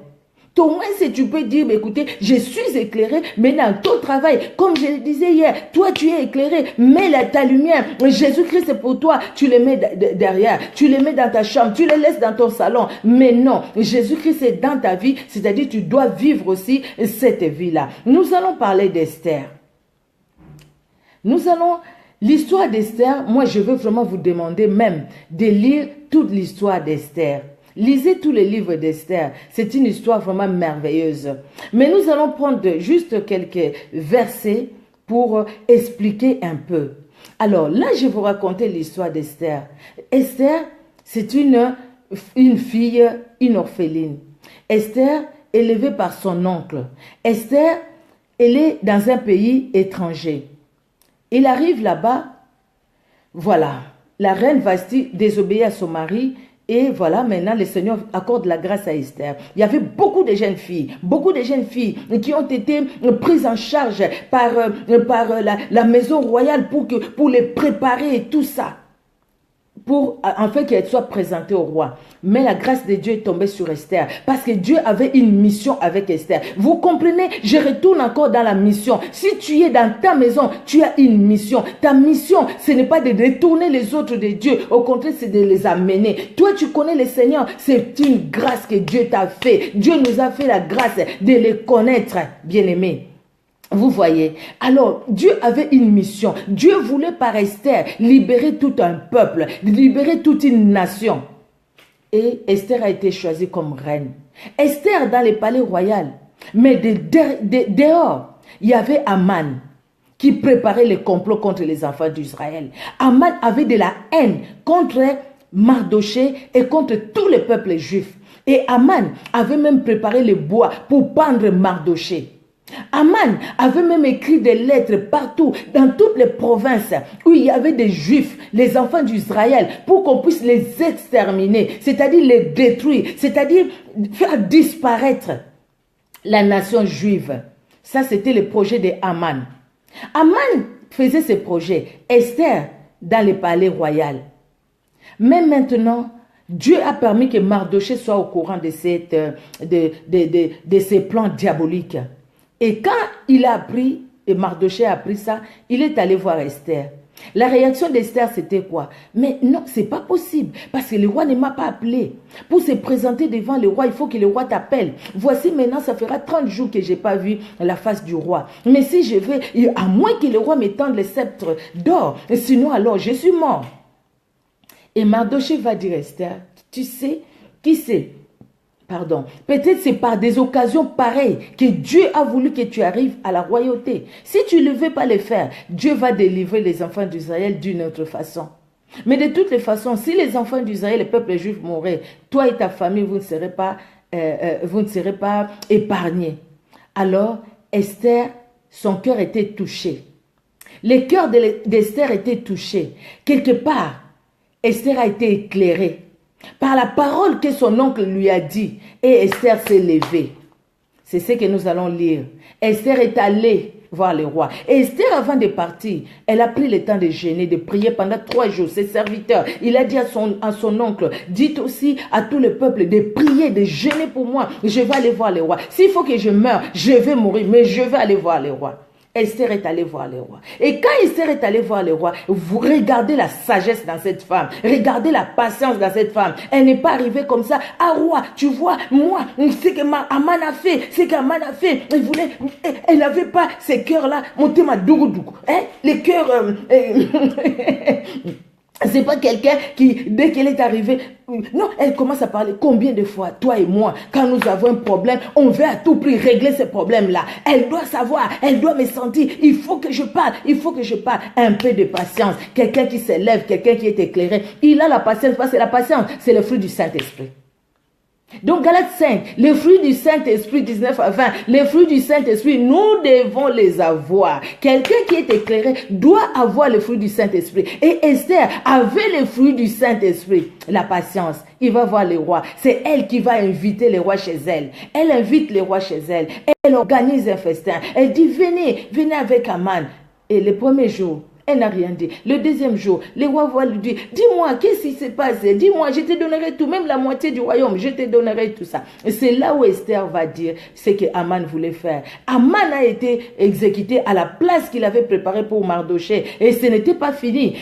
Au moins, si tu peux dire, écoutez, je suis éclairé, mais dans ton travail, comme je le disais hier, toi tu es éclairé, mets ta lumière. Jésus-Christ c'est pour toi, tu le mets derrière, tu le mets dans ta chambre, tu le laisses dans ton salon. Mais non, Jésus-Christ est dans ta vie, c'est-à-dire tu dois vivre aussi cette vie-là. Nous allons parler d'Esther. L'histoire d'Esther, moi je veux vraiment vous demander même de lire toute l'histoire d'Esther. Lisez tous les livres d'Esther. C'est une histoire vraiment merveilleuse. Mais nous allons prendre juste quelques versets pour expliquer un peu. Alors là, je vais vous raconter l'histoire d'Esther. Esther, c'est une fille, une orpheline. Esther, élevée par son oncle. Esther, elle est dans un pays étranger. Il arrive là-bas, voilà, la reine Vashti désobéit à son mari. Et voilà, maintenant, le Seigneur accorde la grâce à Esther. Il y avait beaucoup de jeunes filles qui ont été prises en charge par la maison royale pour les préparer et tout ça. Pour en fait qu'elle soit présentée au roi. Mais la grâce de Dieu est tombée sur Esther. Parce que Dieu avait une mission avec Esther. Vous comprenez? Je retourne encore dans la mission. Si tu es dans ta maison, tu as une mission. Ta mission, ce n'est pas de détourner les autres de Dieu. Au contraire, c'est de les amener. Toi, tu connais le Seigneur. C'est une grâce que Dieu t'a fait. Dieu nous a fait la grâce de les connaître, bien-aimés. Vous voyez, alors Dieu avait une mission. Dieu voulait par Esther libérer tout un peuple, libérer toute une nation. Et Esther a été choisie comme reine. Esther dans le palais royal. Mais dehors, il y avait Aman qui préparait les complots contre les enfants d'Israël. Aman avait de la haine contre Mardoché et contre tout le peuple juif. Et Aman avait même préparé le bois pour pendre Mardoché. Aman avait même écrit des lettres partout, dans toutes les provinces où il y avait des juifs, les enfants d'Israël, pour qu'on puisse les exterminer, c'est-à-dire les détruire, c'est-à-dire faire disparaître la nation juive. Ça, c'était le projet de Aman. Aman faisait ce projet, Esther dans le palais royal. Mais maintenant, Dieu a permis que Mardoché soit au courant de ces plans diaboliques. Et quand il a appris, et Mardoché a appris ça, il est allé voir Esther. La réaction d'Esther, c'était quoi? Mais non, c'est pas possible, parce que le roi ne m'a pas appelé. Pour se présenter devant le roi, il faut que le roi t'appelle. Voici maintenant, ça fera 30 jours que je n'ai pas vu la face du roi. Mais si je vais, à moins que le roi me tende le sceptre d'or, sinon alors je suis mort. Et Mardoché va dire, Esther, tu sais, qui c'est? Pardon, peut-être c'est par des occasions pareilles que Dieu a voulu que tu arrives à la royauté. Si tu ne veux pas le faire, Dieu va délivrer les enfants d'Israël d'une autre façon. Mais de toutes les façons, si les enfants d'Israël, le peuple juif mouraient, toi et ta famille, vous ne serez pas épargnés. Alors, Esther, son cœur était touché. Le cœur d'Esther était touché. Quelque part, Esther a été éclairée par la parole que son oncle lui a dit, et Esther s'est levée. C'est ce que nous allons lire. Esther est allée voir le roi. Et Esther, avant de partir, elle a pris le temps de jeûner, de prier pendant 3 jours. Ses serviteurs, il a dit à son oncle, dites aussi à tout le peuple de prier, de jeûner pour moi. Je vais aller voir le roi. S'il faut que je meure, je vais mourir, mais je vais aller voir le roi. Esther est allée voir le roi. Et quand Esther est allée voir le roi, vous regardez la sagesse dans cette femme. Regardez la patience dans cette femme. Elle n'est pas arrivée comme ça. Ah roi, tu vois, moi, c'est que Aman a fait. C'est qu'Aman a fait. Elle n'avait pas ces cœurs-là. Monter ma dougoudou. Les cœurs... C'est pas quelqu'un qui, dès qu'elle est arrivée, non, elle commence à parler. Combien de fois, toi et moi, quand nous avons un problème, on veut à tout prix régler ce problème-là. Elle doit savoir, elle doit me sentir. Il faut que je parle, il faut que je parle. Un peu de patience. Quelqu'un qui s'élève, quelqu'un qui est éclairé. Il a la patience, parce que la patience, c'est le fruit du Saint-Esprit. Donc Galates 5, les fruits du Saint-Esprit 19 à 20, les fruits du Saint-Esprit, nous devons les avoir. Quelqu'un qui est éclairé doit avoir les fruits du Saint-Esprit. Et Esther avait les fruits du Saint-Esprit. La patience, il va voir les rois. C'est elle qui va inviter les rois chez elle. Elle invite les rois chez elle. Elle organise un festin. Elle dit, venez, venez avec Aman. Et le premier jour, elle n'a rien dit. Le deuxième jour, les rois vont lui dire, dis-moi, qu'est-ce qui se passe? Dis-moi, je te donnerai tout, même la moitié du royaume, je te donnerai tout ça. Et c'est là où Esther va dire ce que Aman voulait faire. Aman a été exécuté à la place qu'il avait préparée pour Mardochée. Et ce n'était pas fini.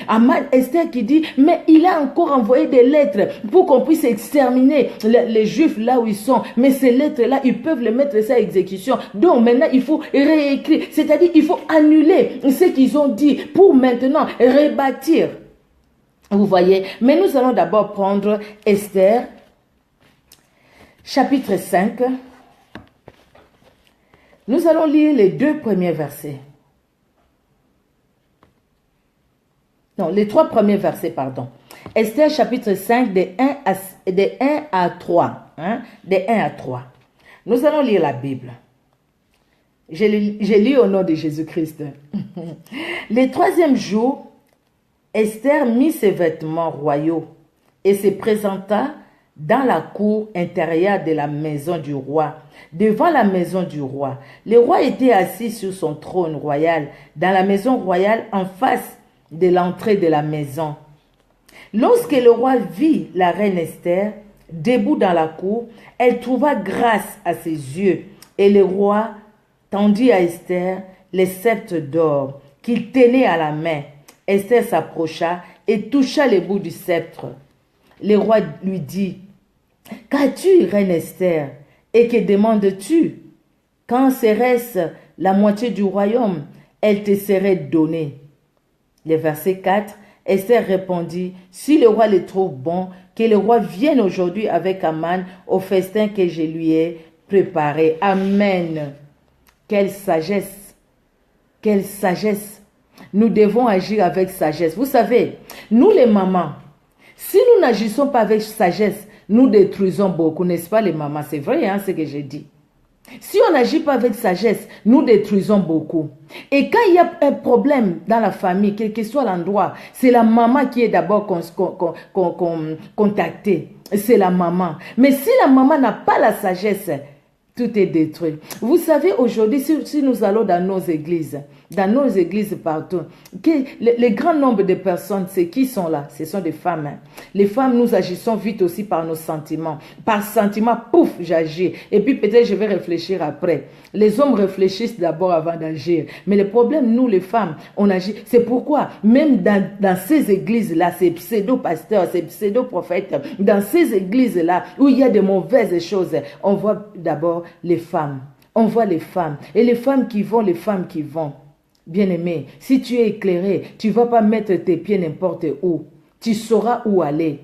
Esther qui dit, mais il a encore envoyé des lettres pour qu'on puisse exterminer les Juifs là où ils sont. Mais ces lettres-là, ils peuvent les mettre ça à exécution. Donc maintenant, il faut réécrire. C'est-à-dire, il faut annuler ce qu'ils ont dit pour maintenant rebâtir. Vous voyez, mais nous allons d'abord prendre Esther, chapitre 5. Nous allons lire les 2 premiers versets. Non, les 3 premiers versets, pardon. Esther, chapitre 5, de 1 à 3. Hein, de 1 à 3. Nous allons lire la Bible. Je lis au nom de Jésus-Christ. Le 3e jour, Esther mit ses vêtements royaux et se présenta dans la cour intérieure de la maison du roi, devant la maison du roi. Le roi était assis sur son trône royal, dans la maison royale en face de l'entrée de la maison. Lorsque le roi vit la reine Esther debout dans la cour, elle trouva grâce à ses yeux, et le roi tendit à Esther les sceptres d'or qu'il tenait à la main. Esther s'approcha et toucha le bout du sceptre. Le roi lui dit, « Qu'as-tu, reine Esther, et que demandes-tu? Quand serait-ce la moitié du royaume, elle te serait donnée. » Le verset 4, Esther répondit, « Si le roi le trouve bon, que le roi vienne aujourd'hui avec Aman au festin que je lui ai préparé. » Amen. Quelle sagesse! Quelle sagesse! Nous devons agir avec sagesse. Vous savez, nous les mamans, si nous n'agissons pas avec sagesse, nous détruisons beaucoup, n'est-ce pas les mamans? C'est vrai, hein, ce que j'ai dit. Si on n'agit pas avec sagesse, nous détruisons beaucoup. Et quand il y a un problème dans la famille, quel que soit l'endroit, c'est la maman qui est d'abord contactée. C'est la maman. Mais si la maman n'a pas la sagesse, tout est détruit. Vous savez, aujourd'hui, si nous allons dans nos églises partout, le grand nombre de personnes, c'est qui sont là? Ce sont des femmes. Hein. Les femmes, nous agissons vite aussi par nos sentiments. Par sentiment, pouf, j'agis. Et puis peut-être je vais réfléchir après. Les hommes réfléchissent d'abord avant d'agir. Mais le problème, nous les femmes, on agit. C'est pourquoi, même dans ces églises-là, ces pseudo-pasteurs, ces pseudo-prophètes, dans ces églises-là, où il y a de mauvaises choses, on voit d'abord les femmes. On voit les femmes. Et les femmes qui vont, les femmes qui vont. Bien-aimé, si tu es éclairé, tu ne vas pas mettre tes pieds n'importe où. Tu sauras où aller.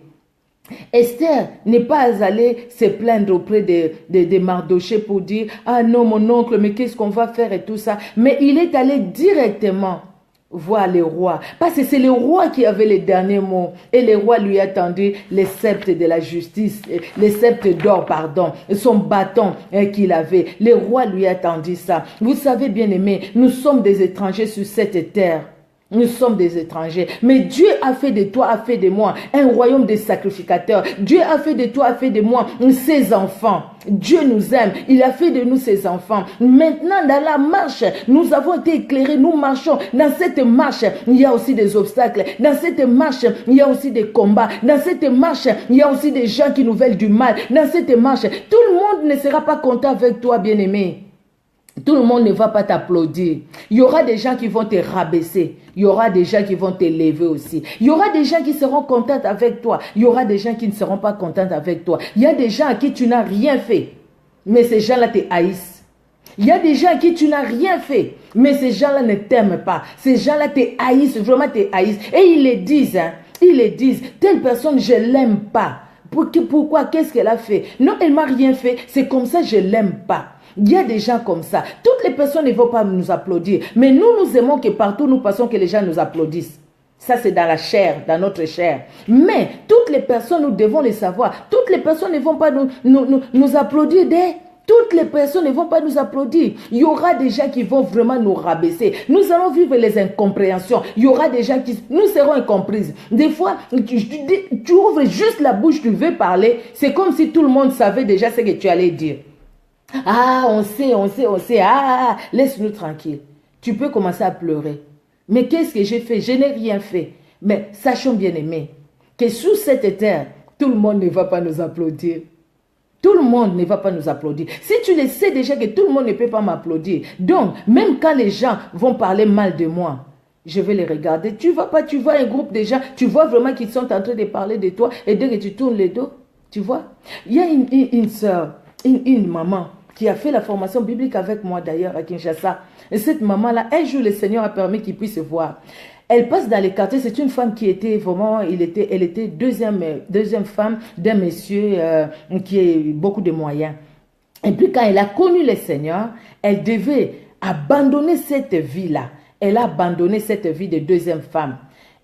Esther n'est pas allée se plaindre auprès de Mardochée pour dire « Ah non, mon oncle, mais qu'est-ce qu'on va faire et tout ça ?» Mais il est allé directement voir le roi. Parce que c'est le roi qui avait les derniers mots. Et le roi lui a tendu les sceptres de la justice, les sceptres d'or, pardon, son bâton qu'il avait. Le roi lui a tendu ça. Vous savez, bien aimé, nous sommes des étrangers sur cette terre. Nous sommes des étrangers. Mais Dieu a fait de toi, a fait de moi un royaume de sacrificateurs. Dieu a fait de toi, a fait de moi ses enfants. Dieu nous aime. Il a fait de nous ses enfants. Maintenant, dans la marche, nous avons été éclairés. Nous marchons. Dans cette marche, il y a aussi des obstacles. Dans cette marche, il y a aussi des combats. Dans cette marche, il y a aussi des gens qui nous veulent du mal. Dans cette marche, tout le monde ne sera pas content avec toi, bien-aimé. Tout le monde ne va pas t'applaudir. Il y aura des gens qui vont te rabaisser. Il y aura des gens qui vont t'élever aussi. Il y aura des gens qui seront contents avec toi. Il y aura des gens qui ne seront pas contents avec toi. Il y a des gens à qui tu n'as rien fait. Mais ces gens-là te haïssent. Il y a des gens à qui tu n'as rien fait. Mais ces gens-là ne t'aiment pas. Ces gens-là te haïssent. Vraiment te haïssent. Et ils le disent. Hein, ils le disent. Telle personne, je ne l'aime pas. Pourquoi? Qu'est-ce qu'elle a fait? Non, elle ne m'a rien fait. C'est comme ça, je ne l'aime pas. Il y a des gens comme ça. Toutes les personnes ne vont pas nous applaudir. Mais nous aimons que partout nous passons, que les gens nous applaudissent. Ça, c'est dans la chair, dans notre chair. Mais toutes les personnes, nous devons les savoir. Toutes les personnes ne vont pas nous applaudir toutes les personnes ne vont pas nous applaudir. Il y aura des gens qui vont vraiment nous rabaisser. Nous allons vivre les incompréhensions. Il y aura des gens qui... Nous serons incomprises. Des fois, tu ouvres juste la bouche, tu veux parler. C'est comme si tout le monde savait déjà ce que tu allais dire. Ah, on sait. Ah, laisse-nous tranquille. Tu peux commencer à pleurer. Mais qu'est-ce que j'ai fait? Je n'ai rien fait. Mais sachons bien aimés que sous cette terre, tout le monde ne va pas nous applaudir. Tout le monde ne va pas nous applaudir. Si tu le sais déjà que tout le monde ne peut pas m'applaudir, donc même quand les gens vont parler mal de moi, je vais les regarder. Tu vois un groupe de gens, tu vois vraiment qu'ils sont en train de parler de toi et dès que tu tournes le dos, tu vois. Il y a une soeur, une maman qui a fait la formation biblique avec moi d'ailleurs à Kinshasa. Et cette maman-là, un jour le Seigneur a permis qu'il puisse voir. Elle passe dans les quartiers, c'est une femme qui était vraiment, elle était deuxième femme d'un monsieur qui a beaucoup de moyens. Et puis quand elle a connu le Seigneur, elle devait abandonner cette vie-là. Elle a abandonné cette vie de deuxième femme.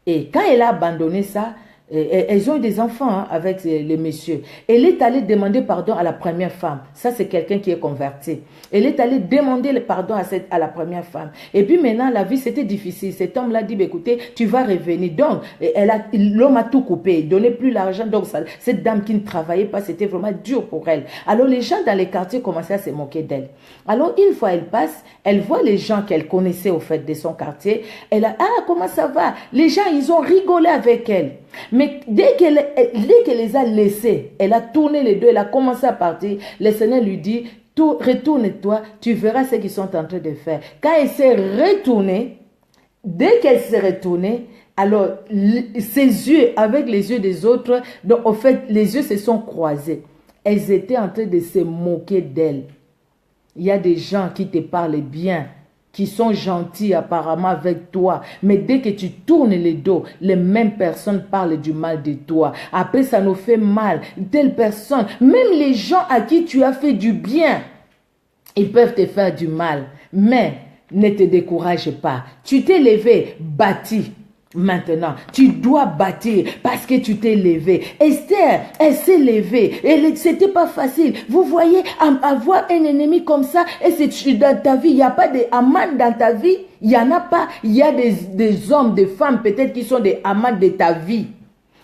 Et quand elle a abandonné ça, elles ont eu des enfants avec le monsieur. Elle est allée demander pardon à la première femme. Ça, c'est quelqu'un qui est converti. Elle est allée demander le pardon à la première femme. Et puis maintenant, la vie, c'était difficile. Cet homme-là dit, bah, écoutez, tu vas revenir. Donc, l'homme a tout coupé. Il ne donnait plus l'argent. Donc, cette dame qui ne travaillait pas, c'était vraiment dur pour elle. Alors, les gens dans les quartiers commençaient à se moquer d'elle. Alors, une fois elle passe, elle voit les gens qu'elle connaissait au fait de son quartier. Elle a, ah, comment ça va? Les gens, ils ont rigolé avec elle. Mais dès qu'elle les a laissés, elle a tourné les deux, elle a commencé à partir. Le Seigneur lui dit, retourne-toi, tu verras ce qu'ils sont en train de faire. Quand elle s'est retournée, dès qu'elle s'est retournée, alors ses yeux avec les yeux des autres, donc en fait les yeux se sont croisés. Elles étaient en train de se moquer d'elle. Il y a des gens qui te parlent bien, qui sont gentils apparemment avec toi. Mais dès que tu tournes le dos, les mêmes personnes parlent du mal de toi. Après, ça nous fait mal. Telle personne, même les gens à qui tu as fait du bien, ils peuvent te faire du mal. Mais ne te décourage pas. Tu t'es levé, bâti. Maintenant, tu dois bâtir parce que tu t'es levé. Esther, elle s'est levée. C'était pas facile. Vous voyez, avoir un ennemi comme ça, et c'est dans ta vie, il n'y a pas de Haman dans ta vie. Il n'y en a pas. Il y a des hommes, des femmes peut-être qui sont des Haman de ta vie.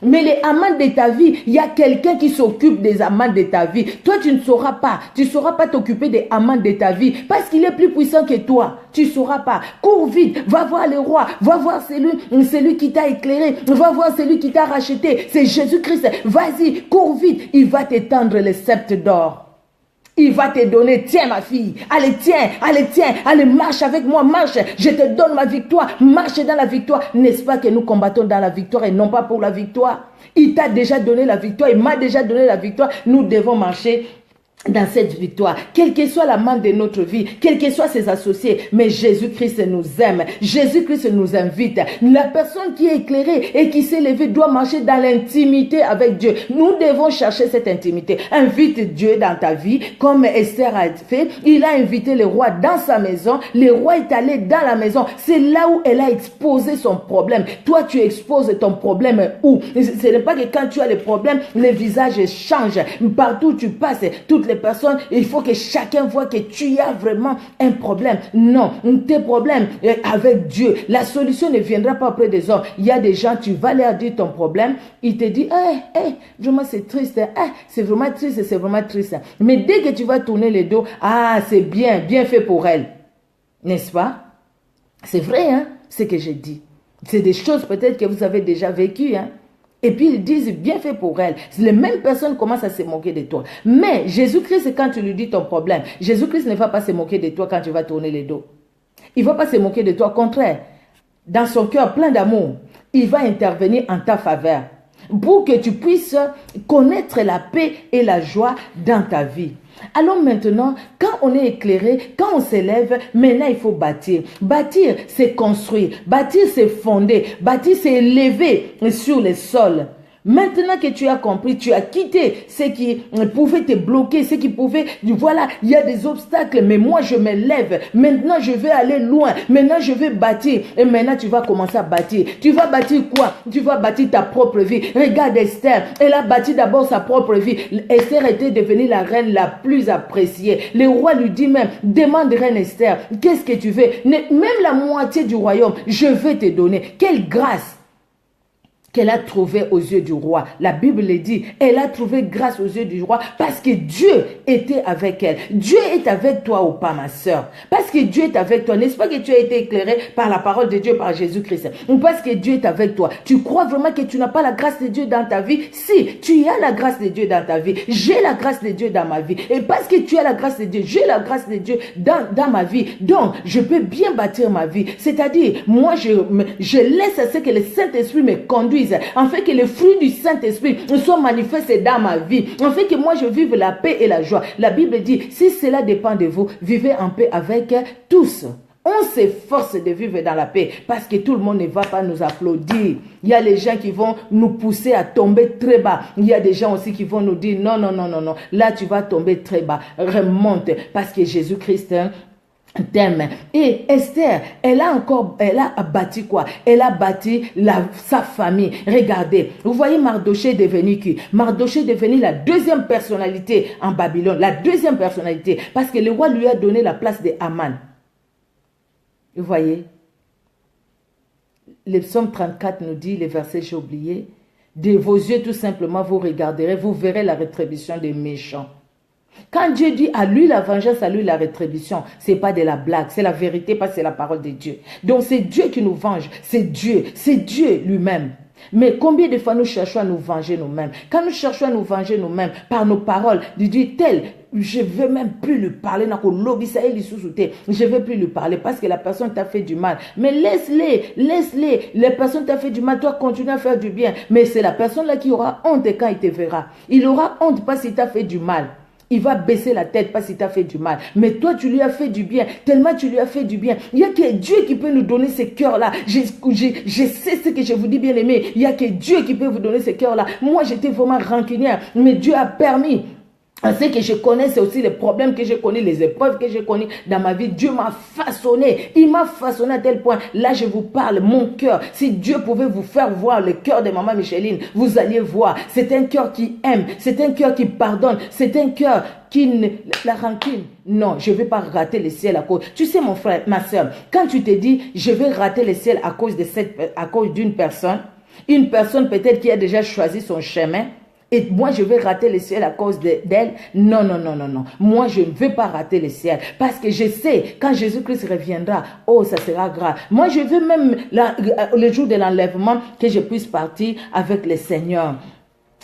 Mais les amants de ta vie, il y a quelqu'un qui s'occupe des amants de ta vie. Toi, tu ne sauras pas. Tu ne sauras pas t'occuper des amants de ta vie parce qu'il est plus puissant que toi. Tu ne sauras pas. Cours vite. Va voir le roi. Va voir celui qui t'a éclairé. Va voir celui qui t'a racheté. C'est Jésus-Christ. Vas-y, cours vite. Il va t'étendre le sceptre d'or. Il va te donner, tiens ma fille, allez tiens, allez marche avec moi, marche, je te donne ma victoire, marche dans la victoire. N'est-ce pas que nous combattons dans la victoire et non pas pour la victoire? Il t'a déjà donné la victoire, il m'a déjà donné la victoire, nous devons marcher dans cette victoire, quelle que soit la main de notre vie, quels que soient ses associés, mais Jésus-Christ nous aime, Jésus-Christ nous invite. La personne qui est éclairée et qui s'est levée doit marcher dans l'intimité avec Dieu. Nous devons chercher cette intimité. Invite Dieu dans ta vie, comme Esther a fait. Il a invité le roi dans sa maison. Le roi est allé dans la maison. C'est là où elle a exposé son problème. Toi, tu exposes ton problème où? Ce n'est pas que quand tu as le problème, le visage change. Partout où tu passes, toutes les personnes, il faut que chacun voit que tu as vraiment un problème. Non, tes problèmes avec Dieu, la solution ne viendra pas auprès des hommes. Il y a des gens, tu vas leur dire ton problème, ils te disent, vraiment c'est triste, c'est vraiment triste, c'est vraiment triste. Mais dès que tu vas tourner le dos, c'est bien fait pour elle. N'est-ce pas? C'est vrai, hein, ce que je dis. C'est des choses peut-être que vous avez déjà vécues, hein. Et puis ils disent bien fait pour elle. Les mêmes personnes commencent à se moquer de toi. Mais Jésus-Christ, quand tu lui dis ton problème, Jésus-Christ ne va pas se moquer de toi quand tu vas tourner le dos. Il ne va pas se moquer de toi. Au contraire, dans son cœur plein d'amour, il va intervenir en ta faveur pour que tu puisses connaître la paix et la joie dans ta vie. Alors maintenant, quand on est éclairé, quand on s'élève, maintenant il faut bâtir. Bâtir, c'est construire. Bâtir, c'est fonder. Bâtir, c'est élever sur le sol. Maintenant que tu as compris, tu as quitté ce qui pouvait te bloquer, ce qui pouvait, voilà, il y a des obstacles, mais moi je me lève. Maintenant je vais aller loin. Maintenant je vais bâtir. Et maintenant tu vas commencer à bâtir. Tu vas bâtir quoi? Tu vas bâtir ta propre vie. Regarde Esther, elle a bâti d'abord sa propre vie. Esther était devenue la reine la plus appréciée. Le roi lui dit même, demande reine Esther, qu'est-ce que tu veux? Même la moitié du royaume, je vais te donner. Quelle grâce qu'elle a trouvé aux yeux du roi. La Bible le dit, elle a trouvé grâce aux yeux du roi parce que Dieu était avec elle. Dieu est avec toi ou pas, ma soeur? Parce que Dieu est avec toi. N'est-ce pas que tu as été éclairé par la parole de Dieu, par Jésus-Christ? Ou parce que Dieu est avec toi? Tu crois vraiment que tu n'as pas la grâce de Dieu dans ta vie? Si, tu as la grâce de Dieu dans ta vie. J'ai la grâce de Dieu dans ma vie. Et parce que tu as la grâce de Dieu, j'ai la grâce de Dieu dans ma vie. Donc, je peux bien bâtir ma vie. C'est-à-dire, moi, je laisse à ce que le Saint-Esprit me conduise, afin que les fruits du Saint-Esprit soient manifestés dans ma vie, afin que moi je vive la paix et la joie. La Bible dit, si cela dépend de vous, vivez en paix avec tous. On s'efforce de vivre dans la paix parce que tout le monde ne va pas nous applaudir. Il y a les gens qui vont nous pousser à tomber très bas. Il y a des gens aussi qui vont nous dire non, non, non, non, non. Là, tu vas tomber très bas. Remonte parce que Jésus-Christ t'aime. Et Esther, elle a bâti quoi? Elle a bâti sa famille. Regardez, vous voyez Mardoché est devenu qui? Mardoché est devenu la deuxième personnalité en Babylone. La deuxième personnalité. Parce que le roi lui a donné la place de Haman. Vous voyez? Le psaume 34 nous dit, les versets j'ai oublié, de vos yeux tout simplement vous regarderez, vous verrez la rétribution des méchants. Quand Dieu dit à lui la vengeance, à lui la rétribution, ce n'est pas de la blague, c'est la vérité parce que c'est la parole de Dieu. Donc c'est Dieu qui nous venge, c'est Dieu lui-même. Mais combien de fois nous cherchons à nous venger nous-mêmes? Quand nous cherchons à nous venger nous-mêmes par nos paroles, Dieu dit tel, je ne veux même plus lui parler, je ne veux plus lui parler parce que la personne t'a fait du mal. Mais laisse-les, la personne t'a fait du mal, toi continue à faire du bien. Mais c'est la personne là qui aura honte quand il te verra. Il aura honte parce qu'il t'a fait du mal. Il va baisser la tête parce qu'il t'a fait du mal. Mais toi, tu lui as fait du bien. Tellement tu lui as fait du bien. Il n'y a que Dieu qui peut nous donner ce cœur-là. Je sais ce que je vous dis, bien aimé. Il n'y a que Dieu qui peut vous donner ce cœur-là. Moi, j'étais vraiment rancunière. Mais Dieu a permis. Ce que je connais, c'est aussi les problèmes que j'ai connus, les épreuves que j'ai connues dans ma vie. Dieu m'a façonné. Il m'a façonné à tel point. Là, je vous parle, mon cœur. Si Dieu pouvait vous faire voir le cœur de maman Micheline, vous alliez voir. C'est un cœur qui aime. C'est un cœur qui pardonne. C'est un cœur qui ne... La rancune. Non, je ne vais pas rater le ciel à cause. Tu sais, mon frère, ma soeur, quand tu te dis, je vais rater le ciel à cause d'une personne, une personne peut-être qui a déjà choisi son chemin, et moi, je vais rater le ciel à cause d'elle. Non, non, non, non, non. Moi, je ne veux pas rater le ciel. Parce que je sais, quand Jésus-Christ reviendra, oh, ça sera grave. Moi, je veux même, le jour de l'enlèvement, que je puisse partir avec le Seigneur.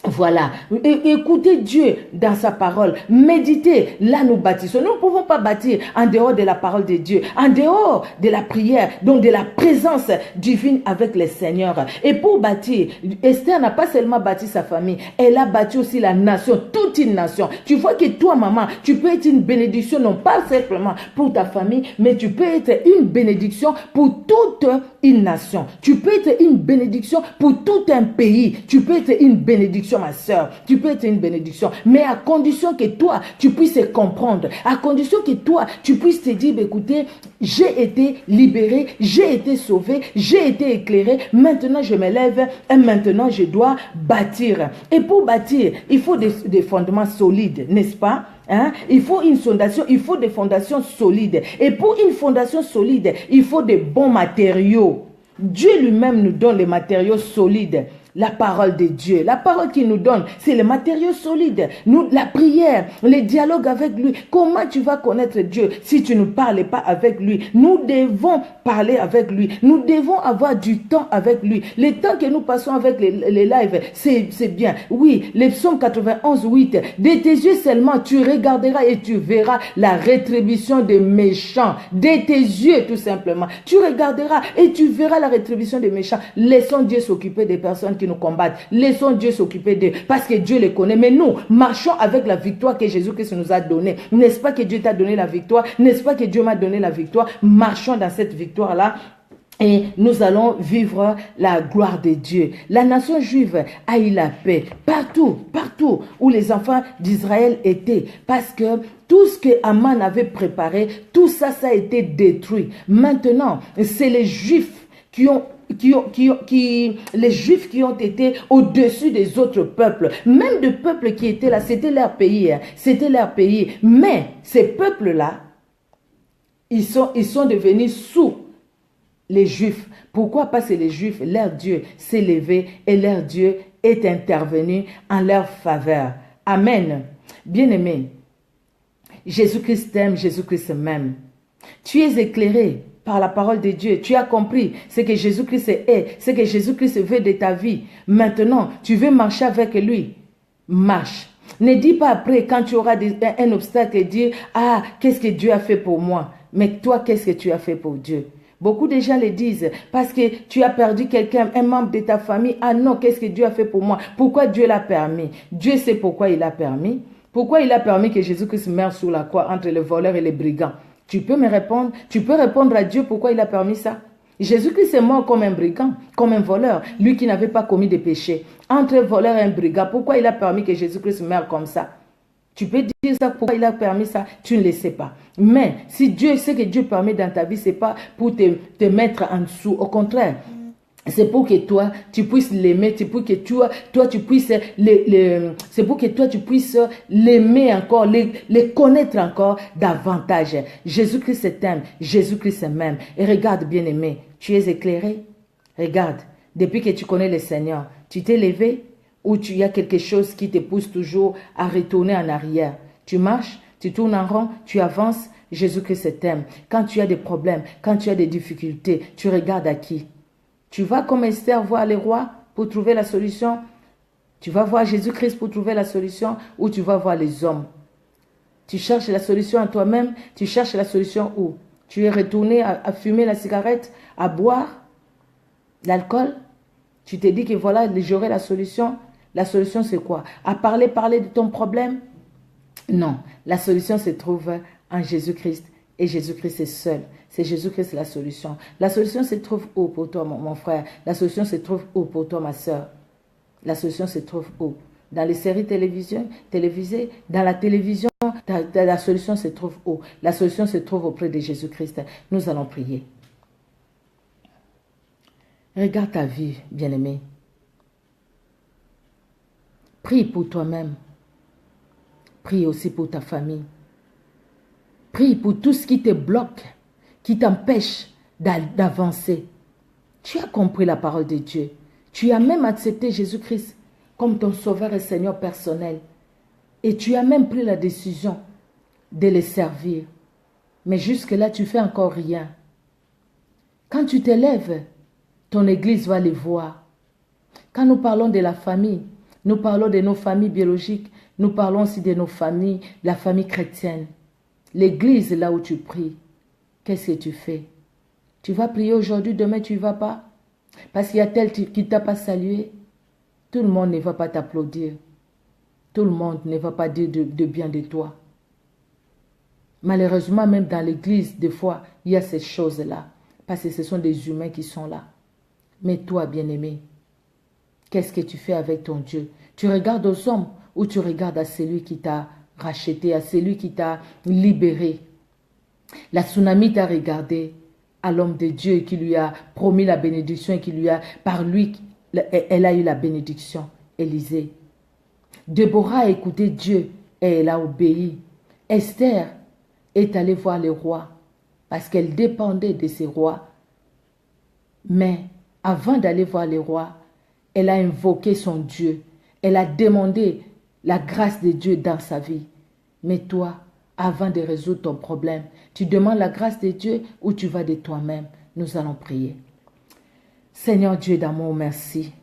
Voilà, écoutez Dieu dans sa parole, méditez, là nous bâtissons. Nous ne pouvons pas bâtir en dehors de la parole de Dieu, en dehors de la prière, donc de la présence divine avec le Seigneur. Et pour bâtir, Esther n'a pas seulement bâti sa famille, elle a bâti aussi la nation, toute une nation. Tu vois que toi, maman, tu peux être une bénédiction, non pas simplement pour ta famille, mais tu peux être une bénédiction pour toute une nation. Tu peux être une bénédiction pour tout un pays. Tu peux être une bénédiction, ma soeur. Tu peux être une bénédiction. Mais à condition que toi, tu puisses comprendre. À condition que toi, tu puisses te dire, écoutez, j'ai été libéré, j'ai été sauvé, j'ai été éclairé. Maintenant, je me lève et maintenant, je dois bâtir. Et pour bâtir, il faut des fondements solides, n'est-ce pas? Hein? Il faut une fondation, il faut des fondations solides. Et pour une fondation solide, il faut des bons matériaux. Dieu lui-même nous donne les matériaux solides. La parole de Dieu, la parole qu'il nous donne, c'est les matériaux solides. Nous, la prière, les dialogues avec lui. Comment tu vas connaître Dieu si tu ne parles pas avec lui? Nous devons parler avec lui. Nous devons avoir du temps avec lui. Le temps que nous passons avec les lives, c'est bien. Oui, les psaumes 91, 8. De tes yeux seulement, tu regarderas et tu verras la rétribution des méchants. De tes yeux, tout simplement. Tu regarderas et tu verras la rétribution des méchants. Laissons Dieu s'occuper des personnes qui nous combattent. Laissons Dieu s'occuper d'eux parce que Dieu les connaît. Mais nous, marchons avec la victoire que Jésus-Christ nous a donnée. N'est-ce pas que Dieu t'a donné la victoire? N'est-ce pas que Dieu m'a donné la victoire? Marchons dans cette victoire-là. Et nous allons vivre la gloire de Dieu. La nation juive a eu la paix partout, partout où les enfants d'Israël étaient. Parce que tout ce que Aman avait préparé, tout ça, ça a été détruit. Maintenant, c'est les Juifs les Juifs qui ont été au-dessus des autres peuples. Même des peuples qui étaient là, c'était leur pays. C'était leur pays. Mais ces peuples-là, ils sont devenus sous les Juifs. Pourquoi? Parce que les Juifs, leur Dieu s'est levé et leur Dieu est intervenu en leur faveur. Amen. Bien-aimé, Jésus-Christ t'aime, Jésus-Christ m'aime. Tu es éclairé par la parole de Dieu. Tu as compris ce que Jésus-Christ est, ce que Jésus-Christ veut de ta vie. Maintenant, tu veux marcher avec lui. Marche. Ne dis pas après, quand tu auras un obstacle, dire « Ah, qu'est-ce que Dieu a fait pour moi ?» Mais toi, qu'est-ce que tu as fait pour Dieu? Beaucoup de gens le disent parce que tu as perdu quelqu'un, un membre de ta famille. Ah non, qu'est-ce que Dieu a fait pour moi? Pourquoi Dieu l'a permis? Dieu sait pourquoi il a permis. Pourquoi il a permis que Jésus-Christ meure sur la croix entre les voleurs et les brigands? Tu peux me répondre? Tu peux répondre à Dieu pourquoi il a permis ça? Jésus-Christ est mort comme un brigand, comme un voleur, lui qui n'avait pas commis de péché. Entre un voleur et un brigand, pourquoi il a permis que Jésus-Christ meure comme ça? Tu peux dire ça, pourquoi il a permis ça? Tu ne le sais pas. Mais si Dieu sait que Dieu permet dans ta vie, ce n'est pas pour te mettre en dessous. Au contraire, c'est pour que toi, tu puisses l'aimer, c'est pour que toi, tu puisses c'est pour que toi, tu puisses l'aimer encore, les connaître encore davantage. Jésus-Christ t'aime, Jésus-Christ m'aime. Et regarde, bien-aimé, tu es éclairé. Regarde, depuis que tu connais le Seigneur, tu t'es levé ou il y a quelque chose qui te pousse toujours à retourner en arrière. Tu marches, tu tournes en rond, tu avances, Jésus-Christ t'aime. Quand tu as des problèmes, quand tu as des difficultés, tu regardes à qui? Tu vas comme Esther voir les rois pour trouver la solution? Tu vas voir Jésus-Christ pour trouver la solution ou tu vas voir les hommes? Tu cherches la solution en toi-même, tu cherches la solution où? Tu es retourné à fumer la cigarette, à boire l'alcool? Tu t'es dit que voilà, j'aurai la solution. La solution, c'est quoi? À parler de ton problème? Non, la solution se trouve en Jésus-Christ. Et Jésus-Christ est seul. C'est Jésus-Christ la solution. La solution se trouve où pour toi, mon frère? La solution se trouve où pour toi, ma soeur? La solution se trouve où? Dans les séries télévisées, dans la télévision, la solution se trouve où? La solution se trouve auprès de Jésus-Christ. Nous allons prier. Regarde ta vie, bien-aimé. Prie pour toi-même. Prie aussi pour ta famille. Prie pour tout ce qui te bloque, qui t'empêche d'avancer. Tu as compris la parole de Dieu. Tu as même accepté Jésus-Christ comme ton sauveur et Seigneur personnel. Et tu as même pris la décision de le servir. Mais jusque-là, tu fais encore rien. Quand tu te lèves, ton église va les voir. Quand nous parlons de la famille, nous parlons de nos familles biologiques, nous parlons aussi de nos familles, la famille chrétienne. L'église, là où tu pries, qu'est-ce que tu fais? Tu vas prier aujourd'hui, demain tu ne vas pas? Parce qu'il y a tel qui ne t'a pas salué. Tout le monde ne va pas t'applaudir. Tout le monde ne va pas dire de bien de toi. Malheureusement, même dans l'église, des fois, il y a ces choses-là. Parce que ce sont des humains qui sont là. Mais toi, bien-aimé, qu'est-ce que tu fais avec ton Dieu? Tu regardes aux hommes ou tu regardes à celui qui t'a racheté, à celui qui t'a libéré? La tsunami t'a regardé à l'homme de Dieu qui lui a promis la bénédiction et qui lui a, par lui, elle a eu la bénédiction. Élisée. Déborah a écouté Dieu et elle a obéi. Esther est allée voir les rois parce qu'elle dépendait de ces rois. Mais avant d'aller voir les rois, elle a invoqué son Dieu. Elle a demandé la grâce de Dieu dans sa vie. Mais toi, avant de résoudre ton problème, tu demandes la grâce de Dieu ou tu vas de toi-même? Nous allons prier. Seigneur Dieu d'amour, merci.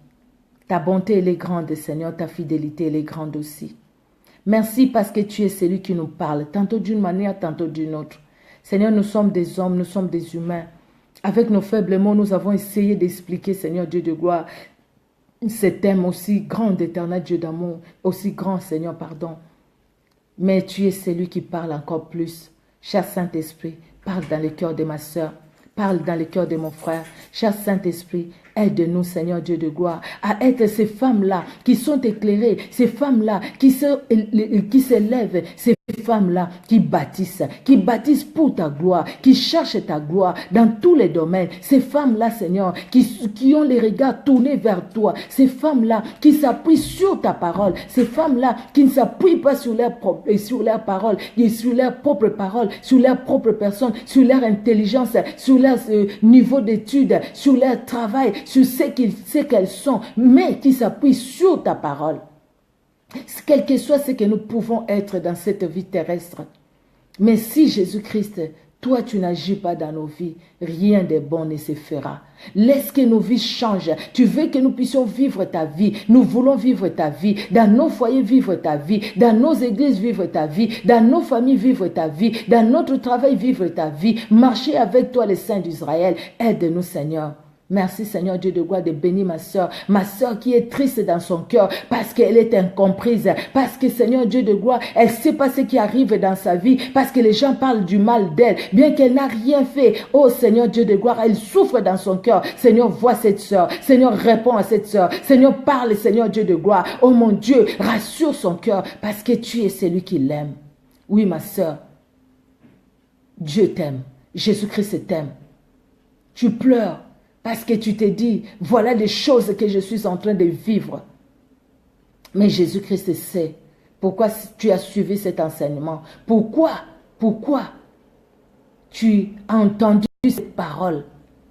Ta bonté, elle est grande, Seigneur. Ta fidélité, elle est grande aussi. Merci parce que tu es celui qui nous parle, tantôt d'une manière, tantôt d'une autre. Seigneur, nous sommes des hommes, nous sommes des humains. Avec nos faibles mots, nous avons essayé d'expliquer, Seigneur Dieu de gloire, ce thème aussi grand d'éternel Dieu d'amour, aussi grand, Seigneur, pardon. Mais tu es celui qui parle encore plus. Cher Saint-Esprit, parle dans le cœur de ma sœur. Parle dans le cœur de mon frère. Cher Saint-Esprit, aide-nous, Seigneur Dieu de gloire, à être ces femmes-là qui sont éclairées, ces femmes-là qui s'élèvent, ces femmes-là qui bâtissent pour ta gloire, qui cherchent ta gloire dans tous les domaines. Ces femmes-là, Seigneur, qui ont les regards tournés vers toi. Ces femmes-là qui s'appuient sur ta parole. Ces femmes-là qui ne s'appuient pas sur leur parole, et sur leur propre parole, sur leur propre personne, sur leur intelligence, sur leur niveau d'études, sur leur travail, sur ce qu'elles sont, mais qui s'appuient sur ta parole. Quel que soit ce que nous pouvons être dans cette vie terrestre. Mais si Jésus-Christ, toi tu n'agis pas dans nos vies, rien de bon ne se fera. Laisse que nos vies changent. Tu veux que nous puissions vivre ta vie. Nous voulons vivre ta vie. Dans nos foyers, vivre ta vie. Dans nos églises, vivre ta vie. Dans nos familles, vivre ta vie. Dans notre travail, vivre ta vie. Marcher avec toi, les saints d'Israël. Aide-nous, Seigneur. Merci Seigneur Dieu de gloire de bénir ma soeur qui est triste dans son cœur parce qu'elle est incomprise, parce que Seigneur Dieu de gloire, elle ne sait pas ce qui arrive dans sa vie, parce que les gens parlent du mal d'elle, bien qu'elle n'a rien fait. Oh Seigneur Dieu de gloire, elle souffre dans son cœur. Seigneur, vois cette soeur. Seigneur, réponds à cette soeur. Seigneur, parle Seigneur Dieu de gloire. Oh mon Dieu, rassure son cœur parce que tu es celui qui l'aime. Oui ma soeur, Dieu t'aime. Jésus-Christ t'aime. Tu pleures. Parce que tu t'es dit, voilà les choses que je suis en train de vivre. Mais Jésus-Christ sait pourquoi tu as suivi cet enseignement. Pourquoi tu as entendu cette parole.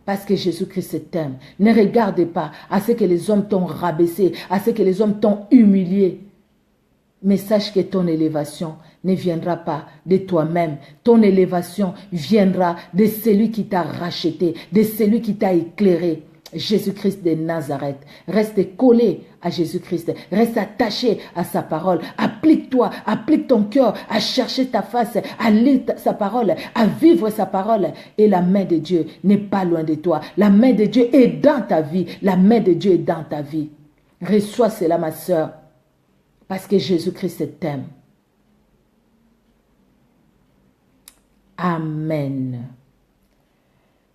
Parce que Jésus-Christ t'aime. Ne regarde pas à ce que les hommes t'ont rabaissé, à ce que les hommes t'ont humilié. Mais sache que ton élévation ne viendra pas de toi-même. Ton élévation viendra de celui qui t'a racheté, de celui qui t'a éclairé. Jésus-Christ de Nazareth. Reste collé à Jésus-Christ. Reste attaché à sa parole. Applique-toi, applique ton cœur à chercher ta face, à lire sa parole, à vivre sa parole. Et la main de Dieu n'est pas loin de toi. La main de Dieu est dans ta vie. La main de Dieu est dans ta vie. Reçois cela, ma soeur. Parce que Jésus-Christ t'aime. Amen.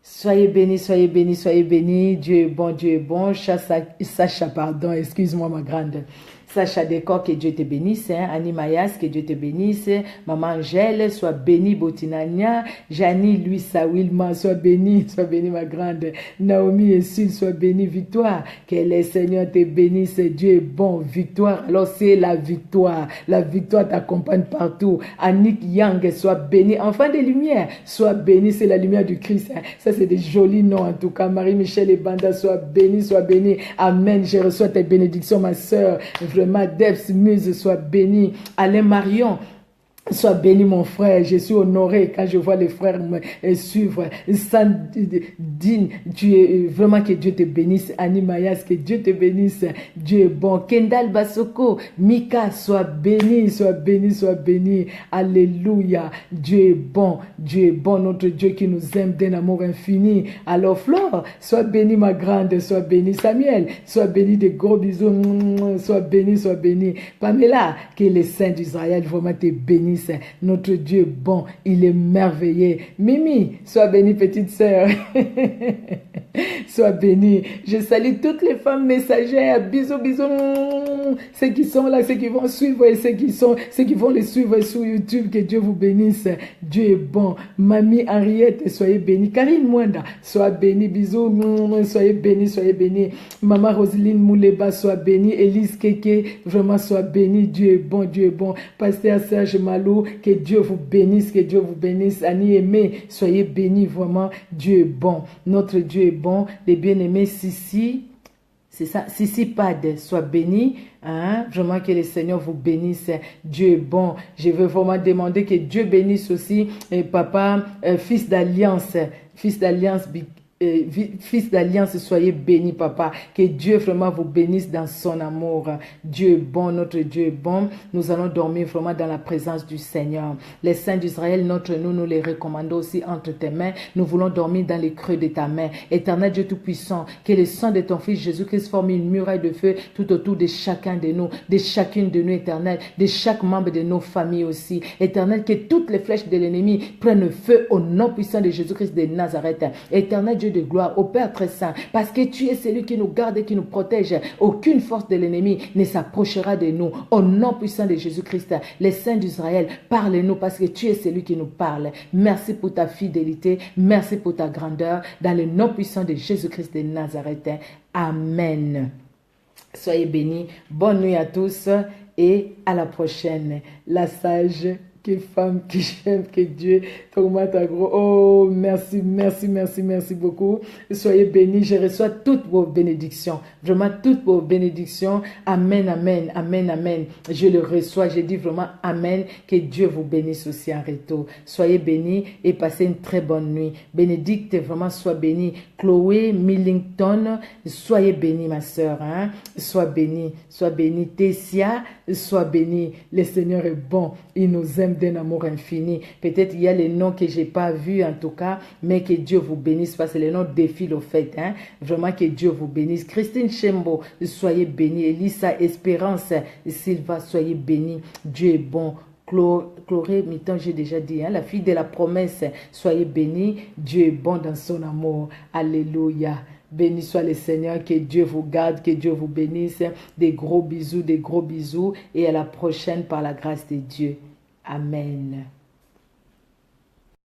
Soyez bénis, soyez bénis, soyez bénis. Dieu est bon, Dieu est bon. Sacha, pardon, excuse-moi ma grande. Sacha Décor, que Dieu te bénisse. Annie Mayas, que Dieu te bénisse. Maman Angèle, sois bénie. Botinania. Janie, Louisa, Wilma, sois bénie ma grande. Naomi et Sul, sois bénie. Victoire, que le Seigneur te bénisse. Dieu est bon. Victoire, alors c'est la victoire. La victoire t'accompagne partout. Annick Yang, sois bénie. Enfant de lumière, sois bénie. C'est la lumière du Christ. Ça, c'est des jolis noms en tout cas. Marie-Michel et Banda, sois bénie, sois bénie. Amen. Je reçois tes bénédictions, ma soeur. Vraiment, Debs Muse, sois béni. Alain Marion, sois béni mon frère, je suis honoré quand je vois les frères me suivre. Sandine, tu es vraiment que Dieu te bénisse. Annie Mayas, que Dieu te bénisse. Dieu est bon. Kendall Basoko, Mika, sois béni, sois béni, sois béni. Alléluia. Dieu est bon, notre Dieu qui nous aime d'un amour infini. Alors Flore, sois béni ma grande, sois béni. Samuel, sois béni, de gros bisous. Sois béni, sois béni. Pamela, que les saints d'Israël vraiment te bénissent. Notre Dieu est bon, il est merveilleux. Mimi, sois bénie petite sœur. Sois bénie. Je salue toutes les femmes messagères. Bisous, bisous. Ceux qui sont là, ceux qui vont suivre et ceux qui vont les suivre sur YouTube. Que Dieu vous bénisse. Dieu est bon. Mamie Henriette, soyez bénie. Karine Mwanda, sois bénie. Bisous. Soyez bénie, soyez bénie. Maman Roseline Mouleba, sois bénie. Elise Keke, vraiment sois bénie. Dieu est bon, Dieu est bon. Pasteur Serge Malou, que Dieu vous bénisse, que Dieu vous bénisse. Annie Aimée, soyez bénie, vraiment. Dieu est bon. Notre Dieu est bon. Les bien-aimés Sissi, c'est ça, Sissi Pad, sois béni. Hein? Vraiment que le Seigneur vous bénisse. Dieu est bon. Je veux vraiment demander que Dieu bénisse aussi papa, fils d'alliance, fils d'alliance, soyez bénis, papa. Que Dieu vraiment vous bénisse dans son amour. Dieu est bon, notre Dieu est bon. Nous allons dormir vraiment dans la présence du Seigneur. Les saints d'Israël, nous les recommandons aussi entre tes mains. Nous voulons dormir dans les creux de ta main. Éternel Dieu Tout-Puissant, que le sang de ton Fils Jésus-Christ forme une muraille de feu tout autour de chacun de nous, de chacune de nous, éternel, de chaque membre de nos familles aussi. Éternel, que toutes les flèches de l'ennemi prennent feu au nom puissant de Jésus-Christ de Nazareth. Éternel Dieu de gloire, au Père très saint, parce que tu es celui qui nous garde et qui nous protège. Aucune force de l'ennemi ne s'approchera de nous. Au nom puissant de Jésus-Christ, les saints d'Israël, parle-nous parce que tu es celui qui nous parle. Merci pour ta fidélité, merci pour ta grandeur, dans le nom puissant de Jésus-Christ de Nazareth. Amen. Soyez bénis. Bonne nuit à tous et à la prochaine. La sage, que femme que j'aime, que Dieu t'augmente à gros. Oh, merci, merci, merci, merci beaucoup. Soyez bénis. Je reçois toutes vos bénédictions. Vraiment toutes vos bénédictions. Amen, amen, amen, amen. Je le reçois. Je dis vraiment amen. Que Dieu vous bénisse aussi en retour. Soyez bénis et passez une très bonne nuit. Bénédicte, vraiment, sois bénie. Chloé Millington, soyez bénie, ma soeur. Hein? Sois bénie. Sois bénie. Tessia, sois bénie. Le Seigneur est bon. Il nous aime d'un amour infini. Peut-être il y a les noms que je n'ai pas vus en tout cas, mais que Dieu vous bénisse parce que les noms défilent au fait. Hein? Vraiment que Dieu vous bénisse. Christine Chembo, soyez bénie. Elisa Espérance Silva, soyez bénie. Dieu est bon. Chloé Mitton, j'ai déjà dit, hein, la fille de la promesse, soyez bénie. Dieu est bon dans son amour. Alléluia. Béni soit le Seigneur, que Dieu vous garde, que Dieu vous bénisse. Des gros bisous et à la prochaine par la grâce de Dieu. Amen.